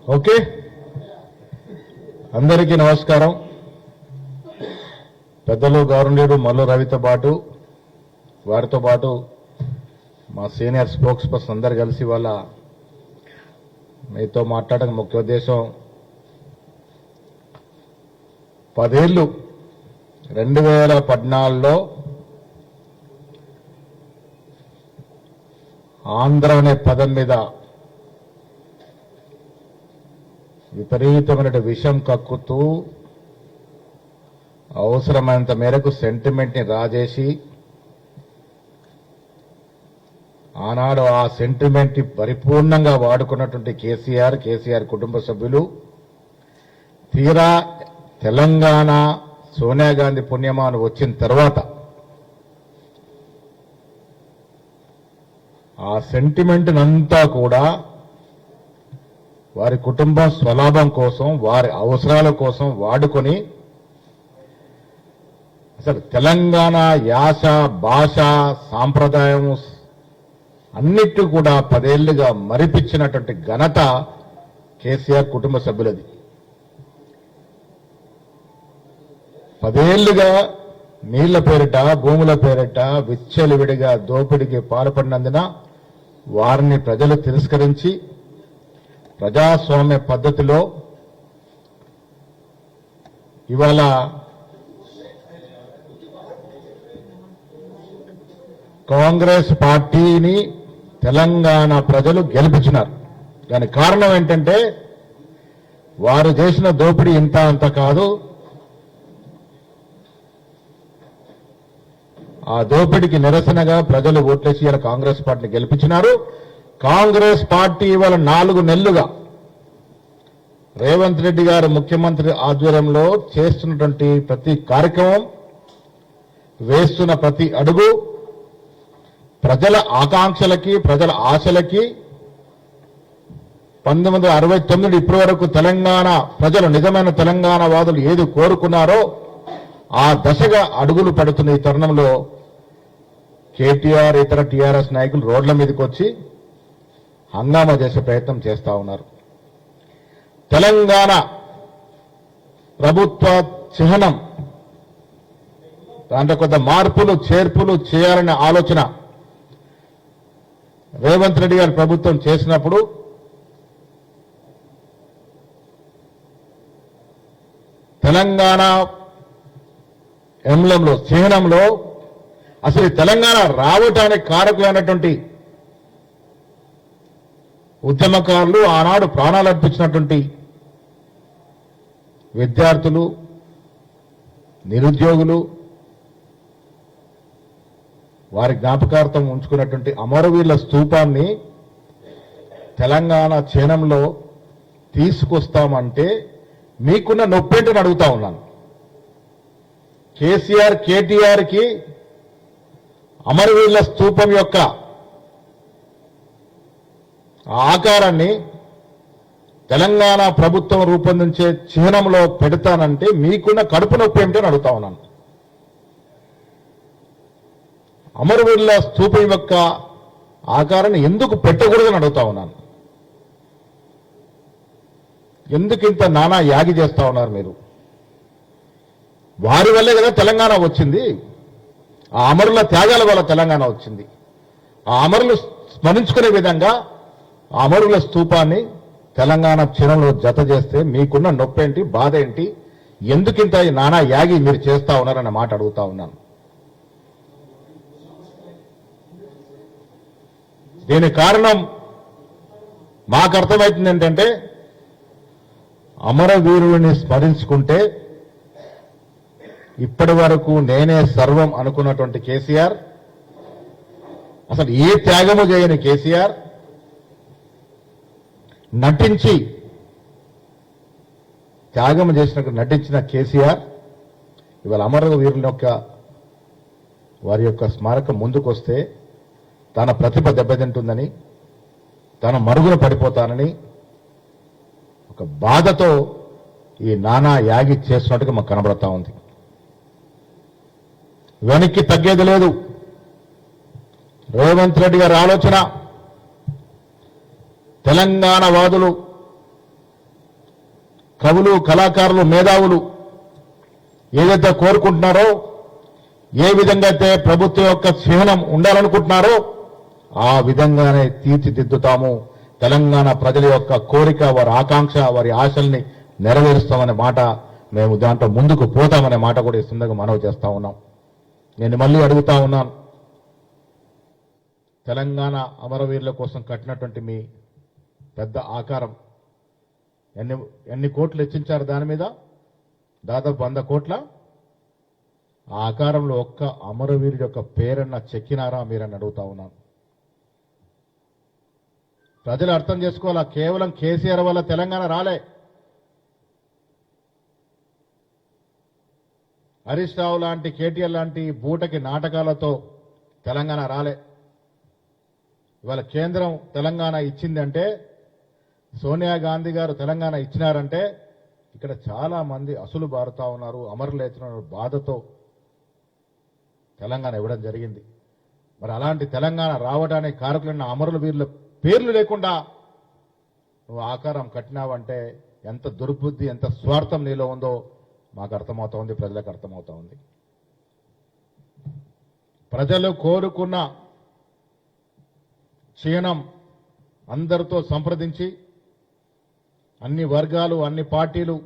Okay, అందరికీ నమస్కారం. పెద్దలు గౌరవనీయుడు మల్లు రవితో పాటు వారితో పాటు మా సీనియర్ స్పోక్స్ పర్సన్ అందరు కలిసి వాళ్ళ మీతో మాట్లాడడం ముఖ్య ఉద్దేశం 10 ఏళ్ళు 2014లో ఆంధ్ర అనే పదం మీద విపరీతమైన విషం కక్కుతూ అవసరమైనంత మేరకు సెంటిమెంట్ని రాజేసి ఆనాడు ఆ సెంటిమెంట్ని పరిపూర్ణంగా వాడుకున్నటువంటి కేసీఆర్ కుటుంబ సభ్యులు తీరా తెలంగాణ సోనియా గాంధీ పుణ్యమాను వచ్చిన తర్వాత ఆ సెంటిమెంట్నంతా కూడా వారి కుటుంబం స్వలాభం కోసం వారి అవసరాల కోసం వాడుకొని అసలు తెలంగాణ యాస భాష సాంప్రదాయం అన్నిటి కూడా 10 ఏళ్లుగా మరిపించినటువంటి ఘనత కేసీఆర్ కుటుంబ సభ్యులది. 10 ఏళ్లుగా నీళ్ల పేరిట భూముల పేరిట విచ్చలవిడిగా దోపిడీకి పాల్పడినందున వారిని ప్రజలు తిరస్కరించి ప్రజాస్వామ్య పద్ధతిలో ఇవాళ కాంగ్రెస్ పార్టీని తెలంగాణ ప్రజలు గెలిపించినారు. దానికి కారణం ఏంటంటే వారు చేసిన దోపిడీ ఇంత అంత కాదు, ఆ దోపిడీకి నిరసనగా ప్రజలు ఓట్లేసి ఇలా కాంగ్రెస్ పార్టీని గెలిపించినారు. కాంగ్రెస్ పార్టీ ఇవాళ 4 నెలలుగా రేవంత్ రెడ్డి గారు ముఖ్యమంత్రి ఆధ్వర్యంలో చేస్తున్నటువంటి ప్రతి కార్యక్రమం, వేస్తున్న ప్రతి అడుగు ప్రజల ఆకాంక్షలకి ప్రజల ఆశలకి 1969 ఇప్పటి వరకు తెలంగాణ ప్రజలు నిజమైన తెలంగాణ వాదులు ఏది కోరుకున్నారో ఆ దశగా అడుగులు పడుతున్న ఈ తరుణంలో కేటీఆర్ ఇతర టీఆర్ఎస్ నాయకులు రోడ్ల మీదకి వచ్చి హంగామా చేసే ప్రయత్నం చేస్తా ఉన్నారు. తెలంగాణ ప్రభుత్వ చిహ్నం దాంట్లో కొంత మార్పులు చేర్పులు చేయాలనే ఆలోచన రేవంత్ రెడ్డి గారి ప్రభుత్వం చేసినప్పుడు తెలంగాణ ఎంబ్లంలో చిహ్నంలో అసలు తెలంగాణ రావటానికి కారకులైనటువంటి ఉద్యమకారులు ఆనాడు ప్రాణాలు అర్పించినటువంటి విద్యార్థులు నిరుద్యోగులు వారి జ్ఞాపకార్థం ఉంచుకున్నటువంటి అమరవీరుల స్తూపాన్ని తెలంగాణ చిహ్నంలో తీసుకొస్తామంటే మీకున్న నొప్పేంటని అడుగుతా ఉన్నాను. కేసీఆర్ కేటీఆర్కి అమరవీరుల స్తూపం యొక్క ఆకారాన్ని తెలంగాణ ప్రభుత్వం రూపొందించే చిహ్నంలో పెడతానంటే మీకున్న కడుపు నొప్పి ఏమిటని అడుగుతా ఉన్నాను. అమరవీరుల స్తూపం యొక్క ఆకారాన్ని ఎందుకు పెట్టకూడదని అడుగుతా ఉన్నాను. ఎందుకు ఇంత నానా యాగి చేస్తా ఉన్నారు మీరు? వారి వల్లే కదా తెలంగాణ వచ్చింది. ఆ అమరుల త్యాగాల వల్ల తెలంగాణ వచ్చింది. ఆ అమరులు స్మరించుకునే విధంగా ఆ అమరుల స్తూపాన్ని తెలంగాణ చిహ్నంలో జత చేస్తే మీకున్న నొప్పేంటి, బాధ ఏంటి, ఎందుకింత నానా యాగి మీరు చేస్తా ఉన్నారన్న మాట అడుగుతా ఉన్నాను. దీనికి కారణం మాకు అర్థమవుతుంది ఏంటంటే అమరవీరుని స్మరించుకుంటే ఇప్పటి వరకు నేనే సర్వం అనుకున్నటువంటి కేసీఆర్, అసలు ఏ త్యాగము చేయని కేసీఆర్ నటించి త్యాగము చేసినట్టు నటించిన కేసీఆర్ ఇవాళ అమరవీరుల యొక్క వారి యొక్క స్మారకం ముందుకొస్తే తన ప్రతిభ దెబ్బతింటుందని, తన మరుగున పడిపోతానని ఒక బాధతో ఈ నానా యాగి చేస్తున్నట్టుగా మాకు కనబడతా ఉంది. వెనక్కి తగ్గేది లేదు. రేవంత్ రెడ్డి గారి ఆలోచన తెలంగాణ వాదులు కవులు, కళాకారులు, మేధావులు ఏదైతే కోరుకుంటున్నారో, ఏ విధంగా అయితే ప్రభుత్వం యొక్క చిహ్నం ఉండాలనుకుంటున్నారో ఆ విధంగానే తీర్చిదిద్దుతాము. తెలంగాణ ప్రజల యొక్క కోరిక, వారి ఆకాంక్ష, వారి ఆశల్ని నెరవేరుస్తామనే మాట, మేము దాంట్లో ముందుకు పోతామనే మాట కూడా ఈ సందర్భంగా మనవి చేస్తా ఉన్నాం. నేను మళ్ళీ అడుగుతా ఉన్నాను, తెలంగాణ అమరవీరుల కోసం కట్టినటువంటి మీ పెద్ద ఆకారం ఎన్ని కోట్లు వెచ్చించారు దాని మీద? దాదాపు 100 కోట్ల. ఆ ఆకారంలో ఒక్క అమరవీరుడి యొక్క పేరన్న చెక్కినారా మీరని అడుగుతా ఉన్నాను. ప్రజలు అర్థం చేసుకోవాలా, కేవలం కేసీఆర్ వల్ల తెలంగాణ రాలే. హరీష్ రావు లాంటి, కేటీఆర్ లాంటి బూటకి నాటకాలతో తెలంగాణ రాలే. ఇవాళ కేంద్రం తెలంగాణ ఇచ్చిందంటే, సోనియా గాంధీ గారు తెలంగాణ ఇచ్చినారంటే ఇక్కడ చాలా మంది అసలు బారుతా ఉన్నారు, అమరులేచిన బాధతో తెలంగాణ ఇవ్వడం జరిగింది. మరి అలాంటి తెలంగాణ రావడానికి కారకులైన అమరుల వీరుల పేర్లు లేకుండా నువ్వు ఆకారం కట్టినావంటే ఎంత దుర్బుద్ధి, ఎంత స్వార్థం నీలో ఉందో మాకు అర్థమవుతా ఉంది, ప్రజలకు అర్థమవుతా ఉంది. ప్రజలు కోరుకున్న క్షీణం అందరితో సంప్రదించి, అన్ని వర్గాలు, అన్ని పార్టీలు,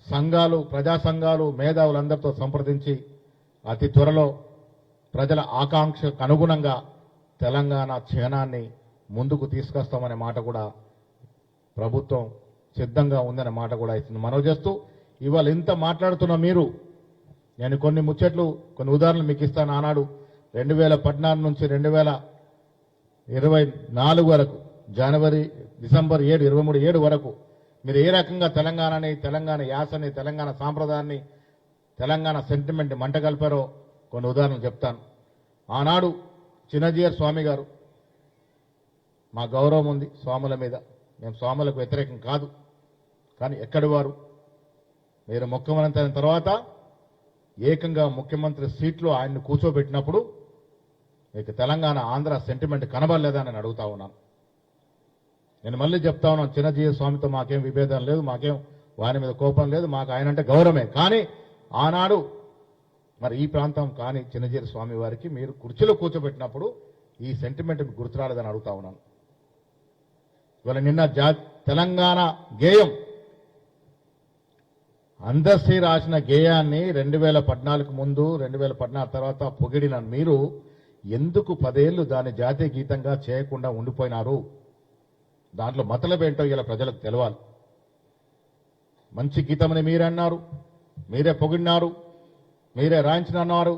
సంఘాలు, ప్రజా సంఘాలు, మేధావులందరితో సంప్రదించి అతి త్వరలో ప్రజల ఆకాంక్షకు అనుగుణంగా తెలంగాణ చిహ్నాన్ని ముందుకు తీసుకొస్తామనే మాట కూడా ప్రభుత్వం సిద్ధంగా ఉందనే మాట కూడా ఇస్తుంది. మనవి చేస్తూ, ఇవాళ ఇంత మాట్లాడుతున్న మీరు, నేను కొన్ని ముచ్చట్లు, కొన్ని ఉదాహరణలు మీకు ఇస్తాను. ఆనాడు 2014 నుంచి 2024 వరకు, డిసెంబర్ 7, 23 వరకు మీరు ఏ రకంగా తెలంగాణని, తెలంగాణ యాసని, తెలంగాణ సాంప్రదాయాన్ని, తెలంగాణ సెంటిమెంట్ మంట కలిపారో కొన్ని ఉదాహరణలు చెప్తాను. ఆనాడు చిన్నజీయర్ స్వామి గారు, మా గౌరవం ఉంది స్వాముల మీద, మేము స్వాములకు వ్యతిరేకం కాదు, కానీ ఎక్కడి వారు మీరు ముఖ్యమంత్రి అయిన తర్వాత ఏకంగా ముఖ్యమంత్రి సీట్లో ఆయన్ని కూర్చోబెట్టినప్పుడు మీకు తెలంగాణ, ఆంధ్ర సెంటిమెంట్ కనబడలేదా అని అడుగుతా ఉన్నాను. నేను మళ్ళీ చెప్తా ఉన్నాను, చిన్నజీయర్ స్వామితో మాకేం విభేదం లేదు, మాకేం వారి మీద కోపం లేదు, మాకు ఆయన అంటే గౌరవమే. కానీ ఆనాడు మరి ఈ ప్రాంతం కానీ చిన్నజీయర్ స్వామి వారికి మీరు కుర్చీలో కూర్చోబెట్టినప్పుడు ఈ సెంటిమెంట్ మీకు గుర్తురాలేదని అడుగుతా ఉన్నాను. ఇవాళ నిన్న తెలంగాణ గేయం అందశ్రీ రాసిన గేయాన్ని 2014 ముందు, 2014 తర్వాత పొగిడిన మీరు ఎందుకు 10 ఏళ్లు దాన్ని జాతీయ గీతంగా చేయకుండా ఉండిపోయినారు? దాంట్లో మతలబేంటో ఇలా ప్రజలకు తెలవాలి. మంచి గీతమని మీరే అన్నారు, మీరే పొగిడినారు, మీరే రాయించినన్నారు.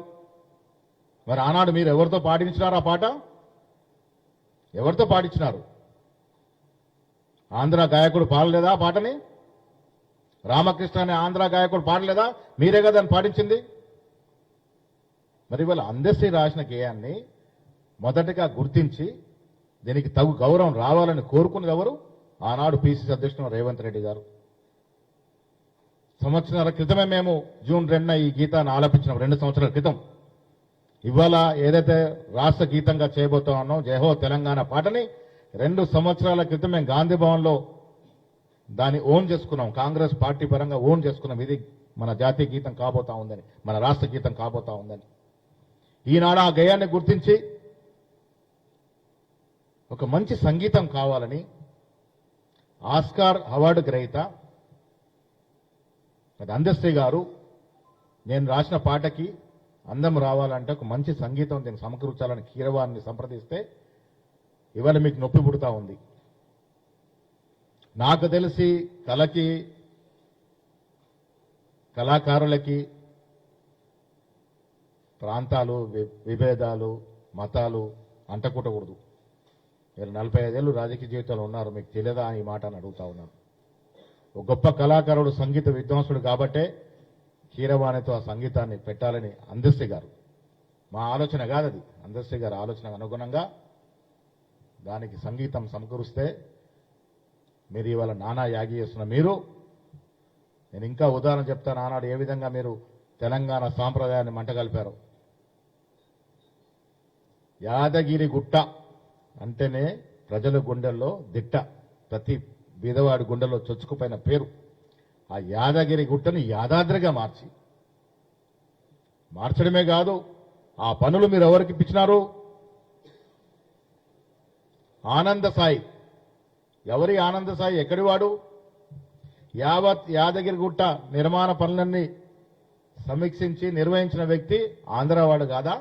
మరి ఆనాడు మీరు ఎవరితో పాటించినారు? ఆ పాట ఎవరితో పాటించినారు? ఆంధ్ర గాయకుడు పాడలేదా ఆ పాటని? రామకృష్ణ అనే ఆంధ్ర గాయకుడు పాడలేదా? మీరే కదా దాన్ని పాటించింది. మరి ఇవాళ అందశ్రీ రాసిన గేయాన్ని మొదటగా గుర్తించి దీనికి తగు గౌరవం రావాలని కోరుకున్నది ఎవరు? ఆనాడు పిసిసి అధ్యక్షుడు రేవంత్ రెడ్డి గారు. సంవత్సరాల క్రితమే మేము జూన్ 2న ఈ గీతాన్ని ఆలపించినాం, 2 సంవత్సరాల క్రితం. ఇవాళ ఏదైతే రాష్ట్ర గీతంగా చేయబోతా ఉన్నాం జయహో తెలంగాణ పాటని 2 సంవత్సరాల క్రితం మేము గాంధీ భవన్లో దాన్ని ఓన్ చేసుకున్నాం, కాంగ్రెస్ పార్టీ పరంగా ఓన్ చేసుకున్నాం. ఇది మన జాతీయ గీతం కాబోతా ఉందని, మన రాష్ట్ర గీతం కాబోతా ఉందని. ఈనాడు ఆ గేయాన్ని గుర్తించి ఒక మంచి సంగీతం కావాలని ఆస్కార్ అవార్డు గ్రహీత అందశ్రీ గారు, నేను రాసిన పాటకి అందం రావాలంటే ఒక మంచి సంగీతం దీన్ని సమకూర్చాలని కీరవాణిని సంప్రదిస్తే ఇవాళ మీకు నొప్పి పుడతా ఉంది. నాకు తెలిసి కళాకారులకి ప్రాంతాలు, విభేదాలు, మతాలు అంటకూడకూడదు. మీరు 45 ఏళ్ళు రాజకీయ జీవితంలో ఉన్నారు, మీకు తెలియదా ఈ మాట అని అడుగుతా ఉన్నాను. ఒక గొప్ప కళాకారుడు, సంగీత విద్వాంసుడు కాబట్టే కీరవాణితో ఆ సంగీతాన్ని పెట్టాలని అందశ్రీ గారు, మా ఆలోచన కాదది, అందశ్రీ గారి ఆలోచనకు అనుగుణంగా దానికి సంగీతం సమకూరుస్తే మీరు ఇవాళ నానా యాగి చేస్తున్న మీరు, నేను ఇంకా ఉదాహరణ చెప్తాను. ఆనాడు ఏ విధంగా మీరు తెలంగాణ సాంప్రదాయాన్ని మంటగలిపారు. యాదగిరి గుట్ట అంటేనే ప్రజల గుండెల్లో దిట్ట, ప్రతి బీదవాడి గుండెలో చొచ్చుకుపోయిన పేరు. ఆ యాదగిరి గుట్టను యాదాద్రిగా మార్చడమే కాదు, ఆ పనులు మీరు ఎవరికి ఇప్పించినారు? ఆనంద సాయి. ఎవరి ఆనంద సాయి? ఎక్కడివాడు? యావత్ యాదగిరి గుట్ట నిర్మాణ పనులన్నీ సమీక్షించి నిర్వహించిన వ్యక్తి ఆంధ్రవాడు కాదా?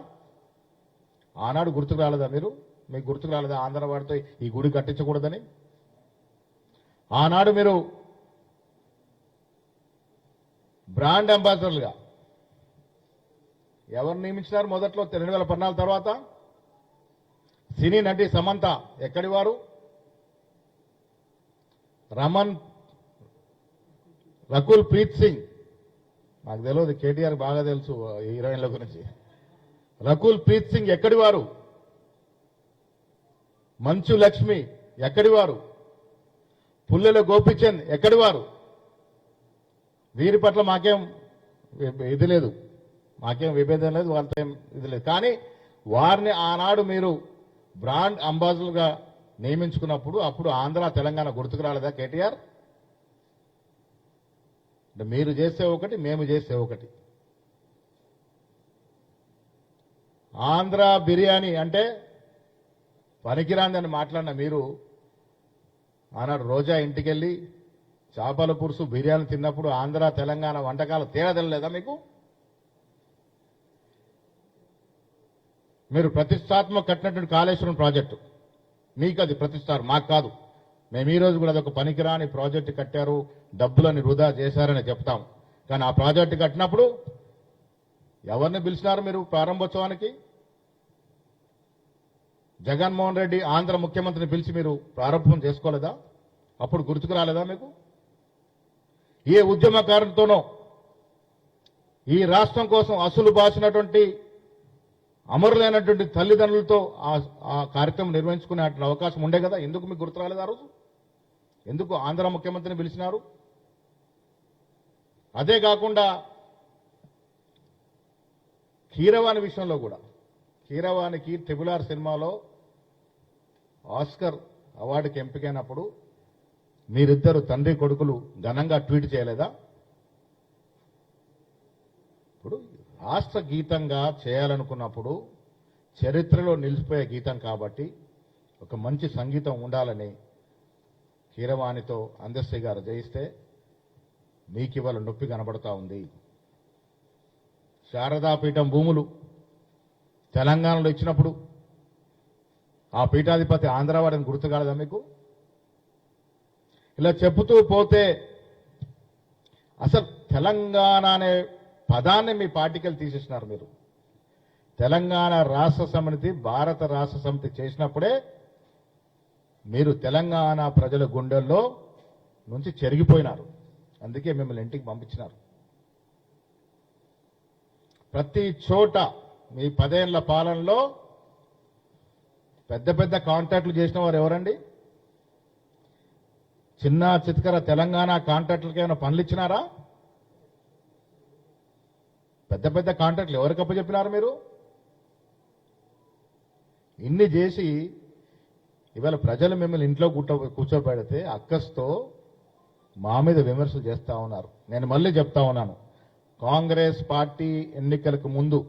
ఆనాడు గుర్తుకు రాలేదా మీకు గుర్తుకు రాలేదా ఆంధ్రవాడితో ఈ గుడి కట్టించకూడదని? ఆనాడు మీరు బ్రాండ్ అంబాసిడర్లుగా ఎవరు నియమించినారు? మొదట్లో 2014 తర్వాత సినీ నటి సమంత ఎక్కడి వారు? రకుల్ ప్రీత్ సింగ్, నాకు తెలియదు, కేటీఆర్ బాగా తెలుసు హీరోయిన్ల గురించి. రకుల్ ప్రీత్ సింగ్ ఎక్కడి వారు? మంచు లక్ష్మి ఎక్కడి వారు? పుల్లెల గోపిచంద్ ఎక్కడి వారు? వీరి పట్ల మాకేం ఇది లేదు, మాకేం విభేదం లేదు, వాళ్ళతో ఏం ఇది లేదు. కానీ వారిని ఆనాడు మీరు బ్రాండ్ అంబాసిడర్గా నియమించుకున్నప్పుడు అప్పుడు ఆంధ్ర తెలంగాణ గుర్తుకు రాలేదా కేటీఆర్? అంటే మీరు చేసే ఒకటి, మేము చేసే ఒకటి. ఆంధ్ర బిర్యానీ అంటే పనికిరాందని మాట్లాడిన మీరు ఆనాడు రోజా ఇంటికెళ్ళి చేపల పులుసు బిర్యానీ తిన్నప్పుడు ఆంధ్ర తెలంగాణ వంటకాలు తేడా తెలియలేదా మీకు? మీరు ప్రతిష్టాత్మక కట్టినటువంటి కాళేశ్వరం ప్రాజెక్టు మీకు అది ప్రతిష్టారు, మాకు కాదు. మేము ఈ రోజు కూడా అదొక పనికిరాని ప్రాజెక్టు కట్టారు, డబ్బులని వృధా చేశారని చెప్తాం. కానీ ఆ ప్రాజెక్టు కట్టినప్పుడు ఎవరిని పిలిచినారు మీరు ప్రారంభోత్సవానికి? జగన్మోహన్ రెడ్డి ఆంధ్ర ముఖ్యమంత్రిని పిలిచి మీరు ప్రారంభం చేసుకోలేదా? అప్పుడు గుర్తుకు రాలేదా మీకు? ఏ ఉద్యమకారులతోనో ఈ రాష్ట్రం కోసం అసలు బాసినటువంటి అమరులైనటువంటి తల్లిదండ్రులతో ఆ కార్యక్రమం నిర్వహించుకునే అవకాశం ఉండే కదా, ఎందుకు మీకు గుర్తు రాలేదు ఆ రోజు? ఎందుకు ఆంధ్ర ముఖ్యమంత్రిని పిలిచినారు? అదే కాకుండా కీరవాణి విషయంలో కూడా, కీరవాణికి ట్రిపుల్ ఆర్ సినిమాలో ఆస్కర్ అవార్డుకి ఎంపికైనప్పుడు మీరిద్దరు తండ్రి కొడుకులు ఘనంగా ట్వీట్ చేయలేదా? ఇప్పుడు రాష్ట్ర గీతంగా చేయాలనుకున్నప్పుడు చరిత్రలో నిలిచిపోయే గీతం కాబట్టి ఒక మంచి సంగీతం ఉండాలని కీరవాణితో అందశ్రీ గారు జయిస్తే మీకు ఇవాళ నొప్పి కనబడతా ఉంది. శారదాపీఠం భూములు తెలంగాణలో ఇచ్చినప్పుడు ఆ పీఠాధిపతి ఆంధ్రవాడని గుర్తు కాలేదా మీకు? ఇలా చెబుతూ పోతే అసలు తెలంగాణ అనే పదాన్ని మీ పార్టీకి తీసేసినారు మీరు. తెలంగాణ రాష్ట్ర సమితి భారత రాష్ట్ర సమితి చేసినప్పుడే మీరు తెలంగాణ ప్రజల గుండెల్లో నుంచి చెరిగిపోయినారు. అందుకే మిమ్మల్ని ఇంటికి పంపించినారు. ప్రతి చోట మీ 10 ఏళ్ల పాలనలో పెద్ద పెద్ద కాంట్రాక్టులు చేసిన వారు ఎవరండి? చిన్న చిత్కర తెలంగాణ కాంట్రాక్టులకి ఏమైనా పనులు ఇచ్చినారా? పెద్ద పెద్ద కాంట్రాక్టులు ఎవరికి అప్పచెప్పినారు మీరు? ఇన్ని చేసి ఇవాళ ప్రజలు మిమ్మల్ని ఇంట్లో కూర్చోబెడితే అక్కస్తో మా మీద విమర్శలు చేస్తా ఉన్నారు. నేను మళ్ళీ చెప్తా ఉన్నాను, కాంగ్రెస్ పార్టీ ఎన్నికలకు ముందు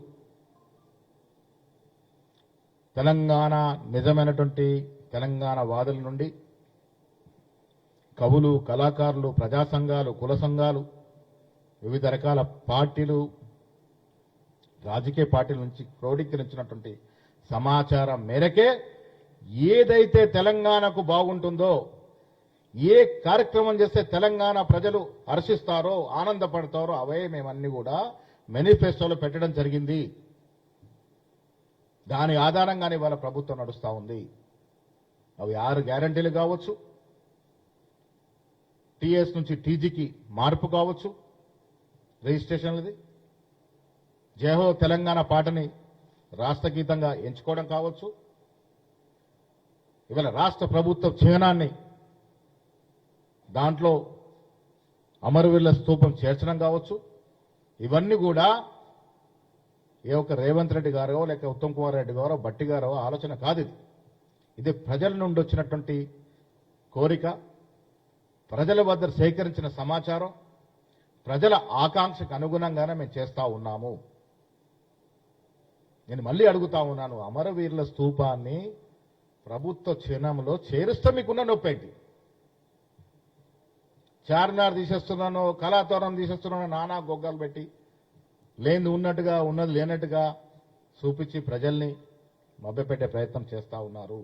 తెలంగాణ నిజమైనటువంటి తెలంగాణ వాదుల నుండి కవులు, కళాకారులు, ప్రజా సంఘాలు, కుల సంఘాలు, వివిధ రకాల పార్టీలు, రాజకీయ పార్టీల నుంచి క్రోడీకరించినటువంటి సమాచారం మేరకే ఏదైతే తెలంగాణకు బాగుంటుందో, ఏ కార్యక్రమం చేస్తే తెలంగాణ ప్రజలు హర్షిస్తారో, ఆనందపడతారో అవే మేమన్నీ కూడా మేనిఫెస్టోలో పెట్టడం జరిగింది. దాని ఆధారంగానే వాళ్ళ ప్రభుత్వం నడుస్తూ ఉంది. అవి 6 గ్యారంటీలు కావచ్చు, టీఎస్ నుంచి టీజీకి మార్పు కావచ్చు, రిజిస్ట్రేషన్లది, జయహో తెలంగాణ పాటని రాష్ట్ర గీతంగా ఎంచుకోవడం కావచ్చు, ఇవాళ రాష్ట్ర ప్రభుత్వ చిహ్నాన్ని దాంట్లో అమరవీరుల స్తూపం చేర్చడం కావచ్చు. ఇవన్నీ కూడా ఏ ఒక్క రేవంత్ రెడ్డి గారో లేక ఉత్తమ్ కుమార్ రెడ్డి గారో బట్టి గారో ఆలోచన కాదు. ఇది ప్రజల నుండి వచ్చినటువంటి కోరిక, ప్రజల వద్ద సేకరించిన సమాచారం ప్రజల ఆకాంక్షకు అనుగుణంగానే మేము చేస్తా ఉన్నాము. నేను మళ్ళీ అడుగుతా ఉన్నాను, అమరవీరుల స్తూపాన్ని ప్రభుత్వ చిహ్నంలో చేరుస్తే మీకున్న నొప్పేంటి? చార్మినార్ తీసేస్తున్నాను, కళాతోరణం తీసేస్తున్నాను, నానా గొగ్గాలు పెట్టి లేని ఉన్నట్టుగా ఉన్నది లేనట్టుగా చూపించి ప్రజల్ని మభ్యపెట్టే ప్రయత్నం చేస్తా ఉన్నారు.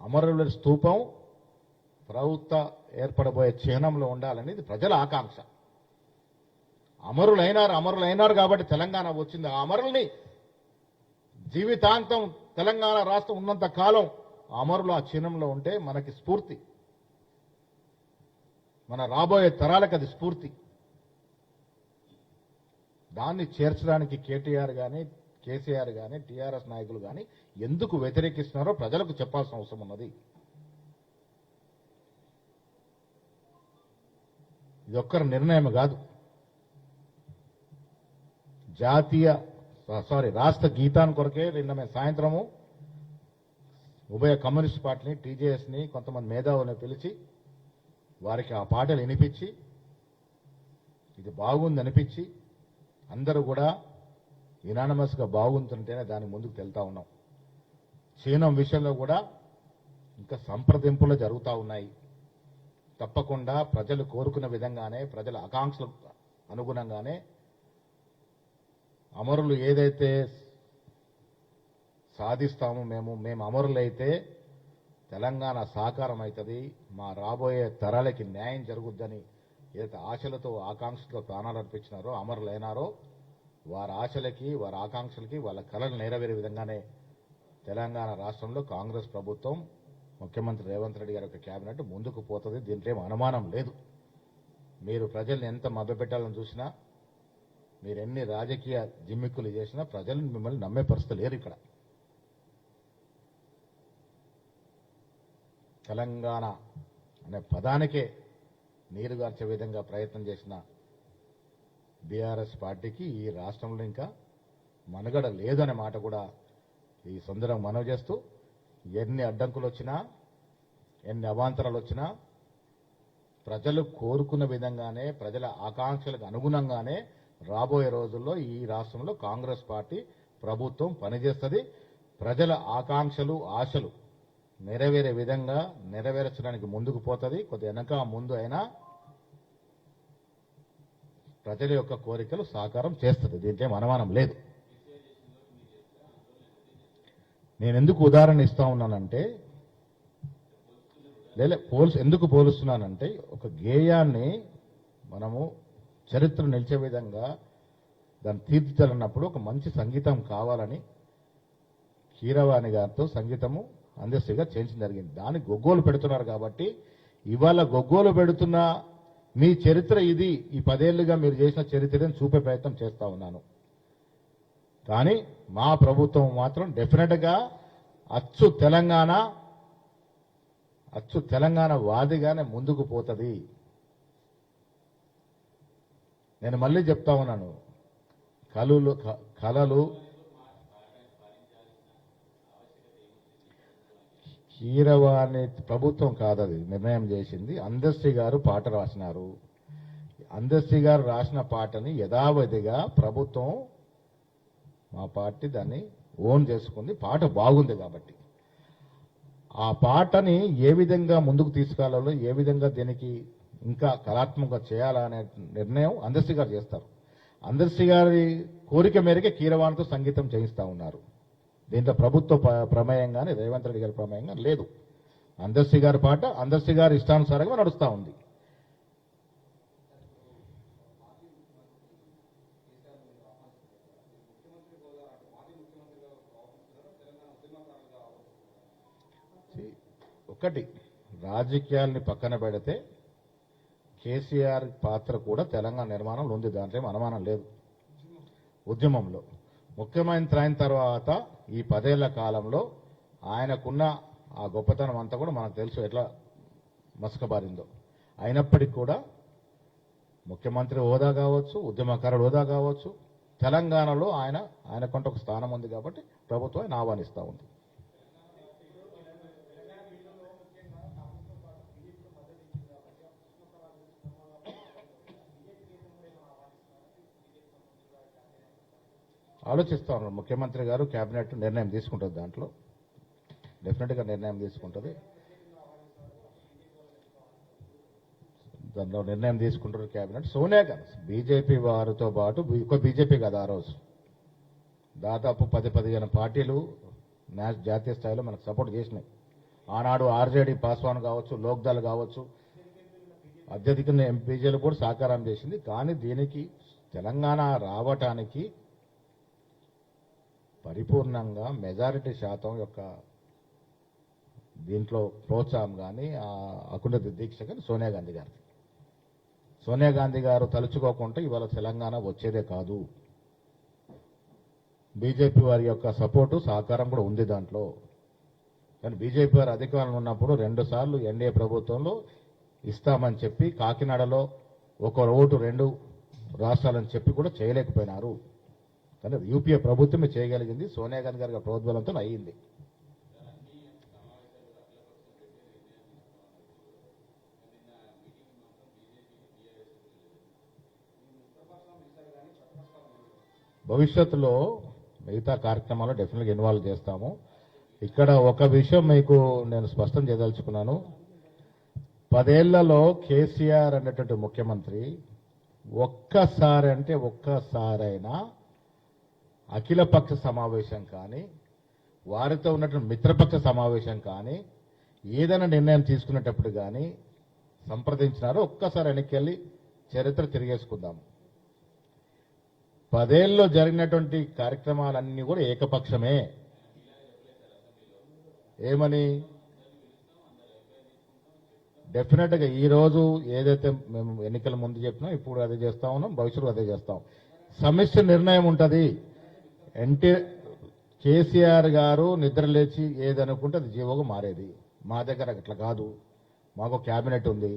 అమరవీరుల స్తూపం ప్రభుత్వ ఏర్పడబోయే చిహ్నంలో ఉండాలనేది ప్రజల ఆకాంక్ష. అమరులైనారు కాబట్టి తెలంగాణ వచ్చింది. ఆ అమరుల్ని జీవితాంతం తెలంగాణ రాష్ట్రం ఉన్నంత కాలం అమరులు ఆ చిహ్నంలో ఉంటే మనకి స్ఫూర్తి, మన రాబోయే తరాలకు అది స్ఫూర్తి. దాన్ని చేర్చడానికి కేటీఆర్ కానీ కేసీఆర్ కానీ టీఆర్ఎస్ నాయకులు కానీ ఎందుకు వ్యతిరేకిస్తున్నారో ప్రజలకు చెప్పాల్సిన అవసరం ఉన్నది. ఇది ఒక్కరి నిర్ణయం కాదు. రాష్ట్ర గీతాన్ని కొరకే నిన్న మేము సాయంత్రము ఉభయ కమ్యూనిస్ట్ పార్టీని టీజేఎస్ని కొంతమంది మేధావులను పిలిచి వారికి ఆ పాటలు వినిపించి ఇది బాగుంది అనిపించి అందరూ కూడా యునానిమస్గా బాగుంటుంటేనే దాని ముందుకు వెళ్తా ఉన్నాం. చీనం విషయంలో కూడా ఇంకా సంప్రదింపులు జరుగుతూ ఉన్నాయి. తప్పకుండా ప్రజలు కోరుకున్న విధంగానే ప్రజల ఆకాంక్షలకు అనుగుణంగానే అమరులు ఏదైతే సాధిస్తామో మేము అమరులైతే తెలంగాణ సాకారం అవుతుంది, మా రాబోయే తరాలకి న్యాయం జరుగుద్దని ఏదైతే ఆశలతో ఆకాంక్షలతో ప్రాణాలు అర్పించినారో అమరులైనారో వారి ఆశలకి వారి ఆకాంక్షలకి వాళ్ళ కళలు నెరవేరే విధంగానే తెలంగాణ రాష్ట్రంలో కాంగ్రెస్ ప్రభుత్వం ముఖ్యమంత్రి రేవంత్ రెడ్డి గారి యొక్క కేబినెట్ ముందుకు పోతుంది. దీంట్లో ఏం అనుమానం లేదు. మీరు ప్రజల్ని ఎంత మభ్యపెట్టాలని చూసినా, మీరు ఎన్ని రాజకీయ జిమ్మిక్కులు చేసినా ప్రజలు మిమ్మల్ని నమ్మే పరిస్థితి లేరు. ఇక్కడ తెలంగాణ అనే పదానికే నీరుగార్చే విధంగా ప్రయత్నం చేసిన బీఆర్ఎస్ పార్టీకి ఈ రాష్ట్రంలో ఇంకా మనుగడ లేదనే మాట కూడా ఈ సందర్భంగా మనవి చేస్తూ, ఎన్ని అడ్డంకులు వచ్చినా ఎన్ని అవాంతరాలు వచ్చినా ప్రజలు కోరుకున్న విధంగానే ప్రజల ఆకాంక్షలకు అనుగుణంగానే రాబోయే రోజుల్లో ఈ రాష్ట్రంలో కాంగ్రెస్ పార్టీ ప్రభుత్వం పనిచేస్తుంది. ప్రజల ఆకాంక్షలు ఆశలు నెరవేరే విధంగా నెరవేర్చడానికి ముందుకు పోతుంది. కొద్ది వెనక ముందు అయినా ప్రజల యొక్క కోరికలు సాకారం చేస్తుంది. దీంట్లో అనుమానం లేదు. నేను ఎందుకు ఉదాహరణ ఇస్తా ఉన్నానంటే, ఎందుకు పోలుస్తున్నానంటే, ఒక గేయాన్ని మనము చరిత్ర నిలిచే విధంగా దాన్ని తీర్చిదిద్దన్నప్పుడు ఒక మంచి సంగీతం కావాలని కీరవాణి గారితో సంగీతము అందరిగా చేయించడం జరిగింది. దాన్ని గొగ్గోలు పెడుతున్నారు కాబట్టి ఇవాళ గొగ్గోలు పెడుతున్న మీ చరిత్ర ఇది, ఈ 10 ఏళ్లుగా మీరు చేసిన చరిత్రను చూపే ప్రయత్నం చేస్తా ఉన్నాను. కానీ మా ప్రభుత్వం మాత్రం డెఫినెట్ గా అచ్చు తెలంగాణ వాదిగానే ముందుకు పోతుంది. నేను మళ్ళీ చెప్తా ఉన్నాను, కళలు కీరవాణి ప్రభుత్వం కాదది నిర్ణయం చేసింది. అందశ్రీ గారు పాట రాసినారు. అందశ్రీ గారు రాసిన పాటని యథావధిగా ప్రభుత్వం మా పార్టీ దాన్ని ఓన్ చేసుకుంది. పాట బాగుంది కాబట్టి ఆ పాటని ఏ విధంగా ముందుకు తీసుకెళ్లాలో, ఏ విధంగా దీనికి ఇంకా కళాత్మకంగా చేయాలనే నిర్ణయం అందశ్రీ గారు చేస్తారు. అందశ్రీ గారి కోరిక మేరకే కీరవాణితో సంగీతం చేయిస్తా ఉన్నారు. దీంట్లో ప్రభుత్వ ప్రమేయం కానీ రేవంత్ రెడ్డి గారి ప్రమేయం కానీ లేదు. అందశ్రీ గారి పాట అందశ్రీ గారి ఇష్టానుసారంగా నడుస్తూ ఉంది. ఒకటి, రాజకీయాల్ని పక్కన పెడితే కేసీఆర్ పాత్ర కూడా తెలంగాణ నిర్మాణంలో ఉంది. దాంట్లో అనుమానం లేదు. ఉద్యమంలో ముఖ్యమంత్రి అయిన తర్వాత ఈ 10 ఏళ్ల కాలంలో ఆయనకున్న ఆ గొప్పతనం అంతా కూడా మనకు తెలుసు ఎట్లా మసకబారిందో. అయినప్పటికీ కూడా ముఖ్యమంత్రి హోదా కావచ్చు, ఉద్యమకారుడు హోదా కావచ్చు, తెలంగాణలో ఆయనకంటూ ఒక స్థానం ఉంది కాబట్టి ప్రభుత్వం ఆయన ఆహ్వానిస్తూ ఉంది. ఆలోచిస్తా ఉన్నారు. ముఖ్యమంత్రి గారు కేబినెట్ నిర్ణయం తీసుకుంటుంది, దాంట్లో డెఫినెట్గా నిర్ణయం తీసుకుంటుంది. దాంట్లో నిర్ణయం తీసుకుంటారు కేబినెట్. సోనియా గాంధీ బీజేపీ వారితో పాటు ఒక బీజేపీ కాదు, ఆ రోజు దాదాపు 10-15 పార్టీలు జాతీయ స్థాయిలో మనకు సపోర్ట్ చేసినాయి. ఆనాడు ఆర్జేడీ పాస్వాన్ కావచ్చు, లోక్దళ్ కావచ్చు, అత్యధిక ఎంపీజీలు కూడా సహకారం చేసింది. కానీ దీనికి తెలంగాణ రావటానికి పరిపూర్ణంగా మెజారిటీ శాతం యొక్క దీంట్లో ప్రోత్సాహం కానీ అకుంఠ దీక్ష కానీ సోనియా గాంధీ గారిది. సోనియా గాంధీ గారు తలుచుకోకుండా ఇవాళ తెలంగాణ వచ్చేదే కాదు. బీజేపీ వారి యొక్క సపోర్టు సహకారం కూడా ఉంది దాంట్లో. కానీ బీజేపీ వారు అధికారంలో ఉన్నప్పుడు 2 సార్లు ఎన్డీఏ ప్రభుత్వంలో ఇస్తామని చెప్పి కాకినాడలో ఒక ఓటు 2 రాష్ట్రాలని చెప్పి కూడా చేయలేకపోయినారు. కానీ యూపీఏ ప్రభుత్వమే చేయగలిగింది, సోనియా గాంధీ గారి ప్రోద్బలంతో అయ్యింది. భవిష్యత్తులో మిగతా కార్యక్రమాల్లో డెఫినెట్గా ఇన్వాల్వ్ చేస్తాము. ఇక్కడ ఒక విషయం మీకు నేను స్పష్టం చేయదలుచుకున్నాను. 10 ఏళ్లలో కేసీఆర్ అనేటువంటి ముఖ్యమంత్రి ఒక్కసారైనా అఖిలపక్ష సమావేశం కానీ, వారితో ఉన్నటువంటి మిత్రపక్ష సమావేశం కానీ, ఏదైనా నిర్ణయం తీసుకునేటప్పుడు కానీ సంప్రదించినారో ఒక్కసారి వెనక్కి చరిత్ర తిరిగేసుకుందాము. 10 ఏళ్ళలో జరిగినటువంటి కార్యక్రమాలన్నీ కూడా ఏకపక్షమే. ఏమని డెఫినెట్గా ఈ రోజు ఏదైతే మేము ఎన్నికల ముందు చెప్పినాం, ఇప్పుడు అదే చేస్తా ఉన్నాం, భవిష్యత్తు అదే చేస్తాం. సమిష్టి నిర్ణయం ఉంటుంది. కేసీఆర్ గారు నిద్ర లేచి ఏదనుకుంటే అది జీవోగా మారేది. మా దగ్గర అట్లా కాదు. మాకు క్యాబినెట్ ఉంది,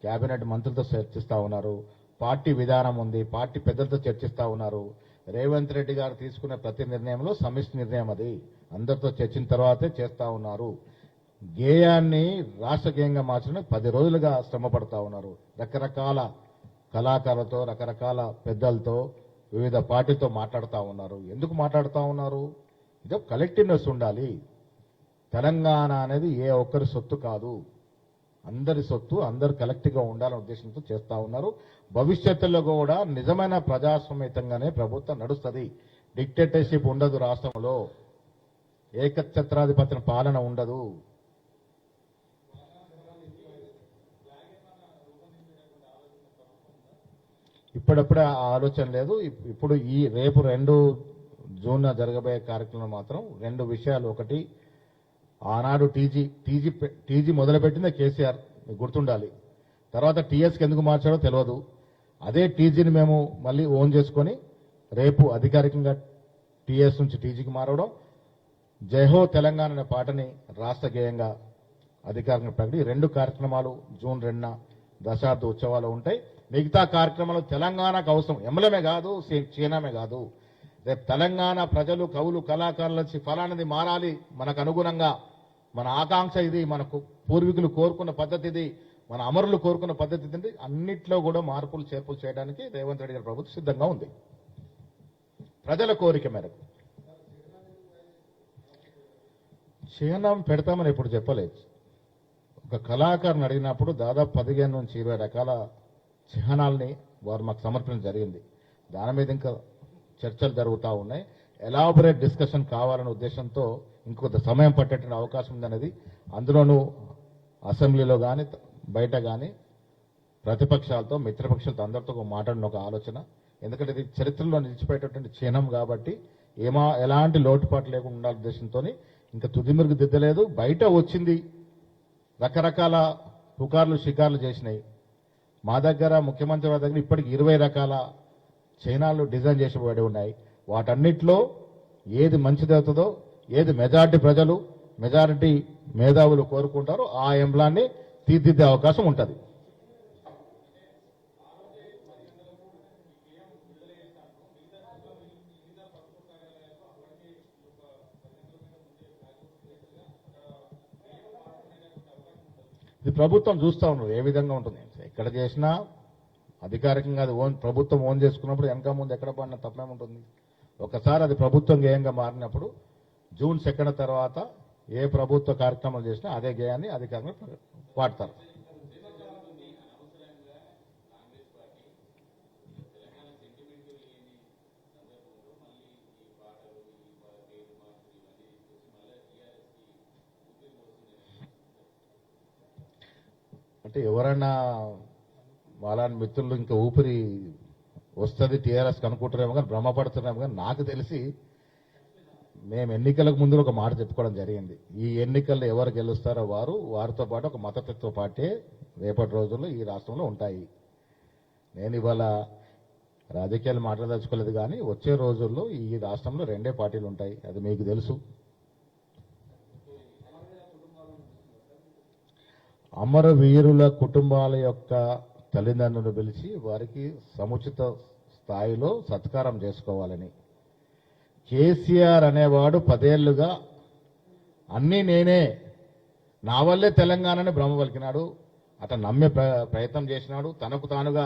క్యాబినెట్ మంత్రులతో చర్చిస్తా ఉన్నారు, పార్టీ విధానం ఉంది, పార్టీ పెద్దలతో చర్చిస్తా ఉన్నారు. రేవంత్ రెడ్డి గారు తీసుకునే ప్రతి నిర్ణయంలో సమిష్టి నిర్ణయం, అది అందరితో చర్చించిన తర్వాతే చేస్తా ఉన్నారు. గేయాన్ని రాష్ట్ర గేయంగా మార్చడానికి 10 రోజులుగా శ్రమ పడతా ఉన్నారు. రకరకాల కళాకారులతో, రకరకాల పెద్దలతో, వివిధ పార్టీలతో మాట్లాడుతూ ఉన్నారు. ఎందుకు మాట్లాడుతూ ఉన్నారు? ఇదో కలెక్టివ్నెస్ ఉండాలి. తెలంగాణ అనేది ఏ ఒక్కరి సొత్తు కాదు, అందరి సొత్తు, అందరు కలెక్టివ్గా ఉండాలనే ఉద్దేశంతో చేస్తా ఉన్నారు. భవిష్యత్తులో కూడా నిజమైన ప్రజాస్వామ్యతంగానే ప్రభుత్వం నడుస్తుంది. డిక్టేటర్షిప్ ఉండదు, రాష్ట్రంలో ఏకఛత్రాధిపత్య పాలన ఉండదు. ఇప్పుడప్పుడే ఆ ఆలోచన లేదు. ఇప్పుడు ఈ రేపు 2 జూన్ జరగబోయే కార్యక్రమం మాత్రం 2 విషయాలు. ఒకటి, ఆనాడు టీజీ మొదలుపెట్టిందే కేసీఆర్, మీకు గుర్తుండాలి. తర్వాత టీఎస్కి ఎందుకు మార్చాడో తెలియదు. అదే టీజీని మేము మళ్ళీ ఓన్ చేసుకొని రేపు అధికారికంగా టీఎస్ నుంచి టీజీకి మారడం, జయహో తెలంగాణ అనే పాటని రాష్ట్ర గేయంగా అధికారికంగా ప్రకటి 2 కార్యక్రమాలు జూన్ 2న దశాబ్ద ఉత్సవాలు ఉంటాయి. మిగతా కార్యక్రమాలు తెలంగాణకు అవసరం. ఎంఎల్ఏమే కాదు, చీనామే కాదు. రేపు తెలంగాణ ప్రజలు, కవులు, కళాకారుల నుంచి ఫలానది మారాలి, మనకు అనుగుణంగా, మన ఆకాంక్ష ఇది, మనకు పూర్వీకులు కోరుకున్న పద్ధతి ఇది, మన అమరులు కోరుకున్న పద్ధతి ఇది. అన్నిట్లో కూడా మార్పులు చేర్పులు చేయడానికి రేవంత్ రెడ్డి గారి ప్రభుత్వం సిద్ధంగా ఉంది, ప్రజల కోరిక మేరకు. చిహ్నం పెడతామని ఎప్పుడు చెప్పలేదు. ఒక కళాకారుని అడిగినప్పుడు దాదాపు 15 నుంచి 20 రకాల చిహ్నాలని వారు మాకు సమర్పించడం జరిగింది. దాని మీద ఇంకా చర్చలు జరుగుతూ ఉన్నాయి. ఎలాబొరేట్ డిస్కషన్ కావాలనే ఉద్దేశంతో ఇంకొంత సమయం పట్టేటువంటి అవకాశం ఉందనేది, అందులోనూ అసెంబ్లీలో కానీ బయట కానీ ప్రతిపక్షాలతో, మిత్రపక్షాలతో అందరితో మాట్లాడిన ఒక ఆలోచన. ఎందుకంటే ఇది చరిత్రలో నిలిచిపోయేటటువంటి చిహ్నం కాబట్టి ఎలాంటి లోటుపాటు లేకుండా ఉండాలనే ఉద్దేశంతో ఇంకా తుదిమిరుగు దిద్దలేదు. బయట వచ్చింది రకరకాల పుకార్లు, షికార్లు చేసినాయి. మా దగ్గర, ముఖ్యమంత్రి వారి దగ్గర ఇప్పటికి 20 రకాల చిహ్నాలు డిజైన్ చేసిబడి ఉన్నాయి. వాటన్నిటిలో ఏది మంచిదవుతుందో, ఏది మెజారిటీ ప్రజలు, మెజారిటీ మేధావులు కోరుకుంటారో ఆ ఎంబ్లాన్ని తీర్చిదిద్దే అవకాశం ఉంటుంది. ఇది ప్రభుత్వం చూస్తూ ఉన్నారు ఏ విధంగా ఉంటుంది. ఎక్కడ చేసినా అధికారికంగా అది ప్రభుత్వం ఓన్ చేసుకున్నప్పుడు వెనక ముందు ఎక్కడ పడినా తప్పేముంటుంది. ఒకసారి అది ప్రభుత్వం గేయంగా మారినప్పుడు జూన్ 2 తర్వాత ఏ ప్రభుత్వ కార్యక్రమాలు చేసినా అదే గేయాన్ని అధికారంగా వాడతారు. అంటే ఎవరైనా వాళ్ళని మిత్రులు ఇంకా ఊపిరి వస్తుంది టీఆర్ఎస్ అనుకుంటారేమో కానీ భ్రమపడుతున్నారేమో కానీ నాకు తెలిసి మేము ఎన్నికలకు ముందు ఒక మాట చెప్పుకోవడం జరిగింది. ఈ ఎన్నికల్లో ఎవరు గెలుస్తారో వారితో పాటు ఒక మతతత్వ పార్టీ రేపటి రోజుల్లో ఈ రాష్ట్రంలో ఉంటాయి. నేను ఇవాళ రాజకీయాలు మాట్లాడదలుచుకోలేదు కానీ వచ్చే రోజుల్లో ఈ రాష్ట్రంలో 2 పార్టీలు ఉంటాయి, అది మీకు తెలుసు. అమరవీరుల కుటుంబాల యొక్క తల్లిదండ్రులను పిలిచి వారికి సముచిత స్థాయిలో సత్కారం చేసుకోవాలని. కేసీఆర్ అనేవాడు 10 ఏళ్లుగా అన్నీ నేనే, నా వల్లే తెలంగాణని భ్రమ పలికినాడు. అతను నమ్మే ప్రయత్నం చేసినాడు. తనకు తానుగా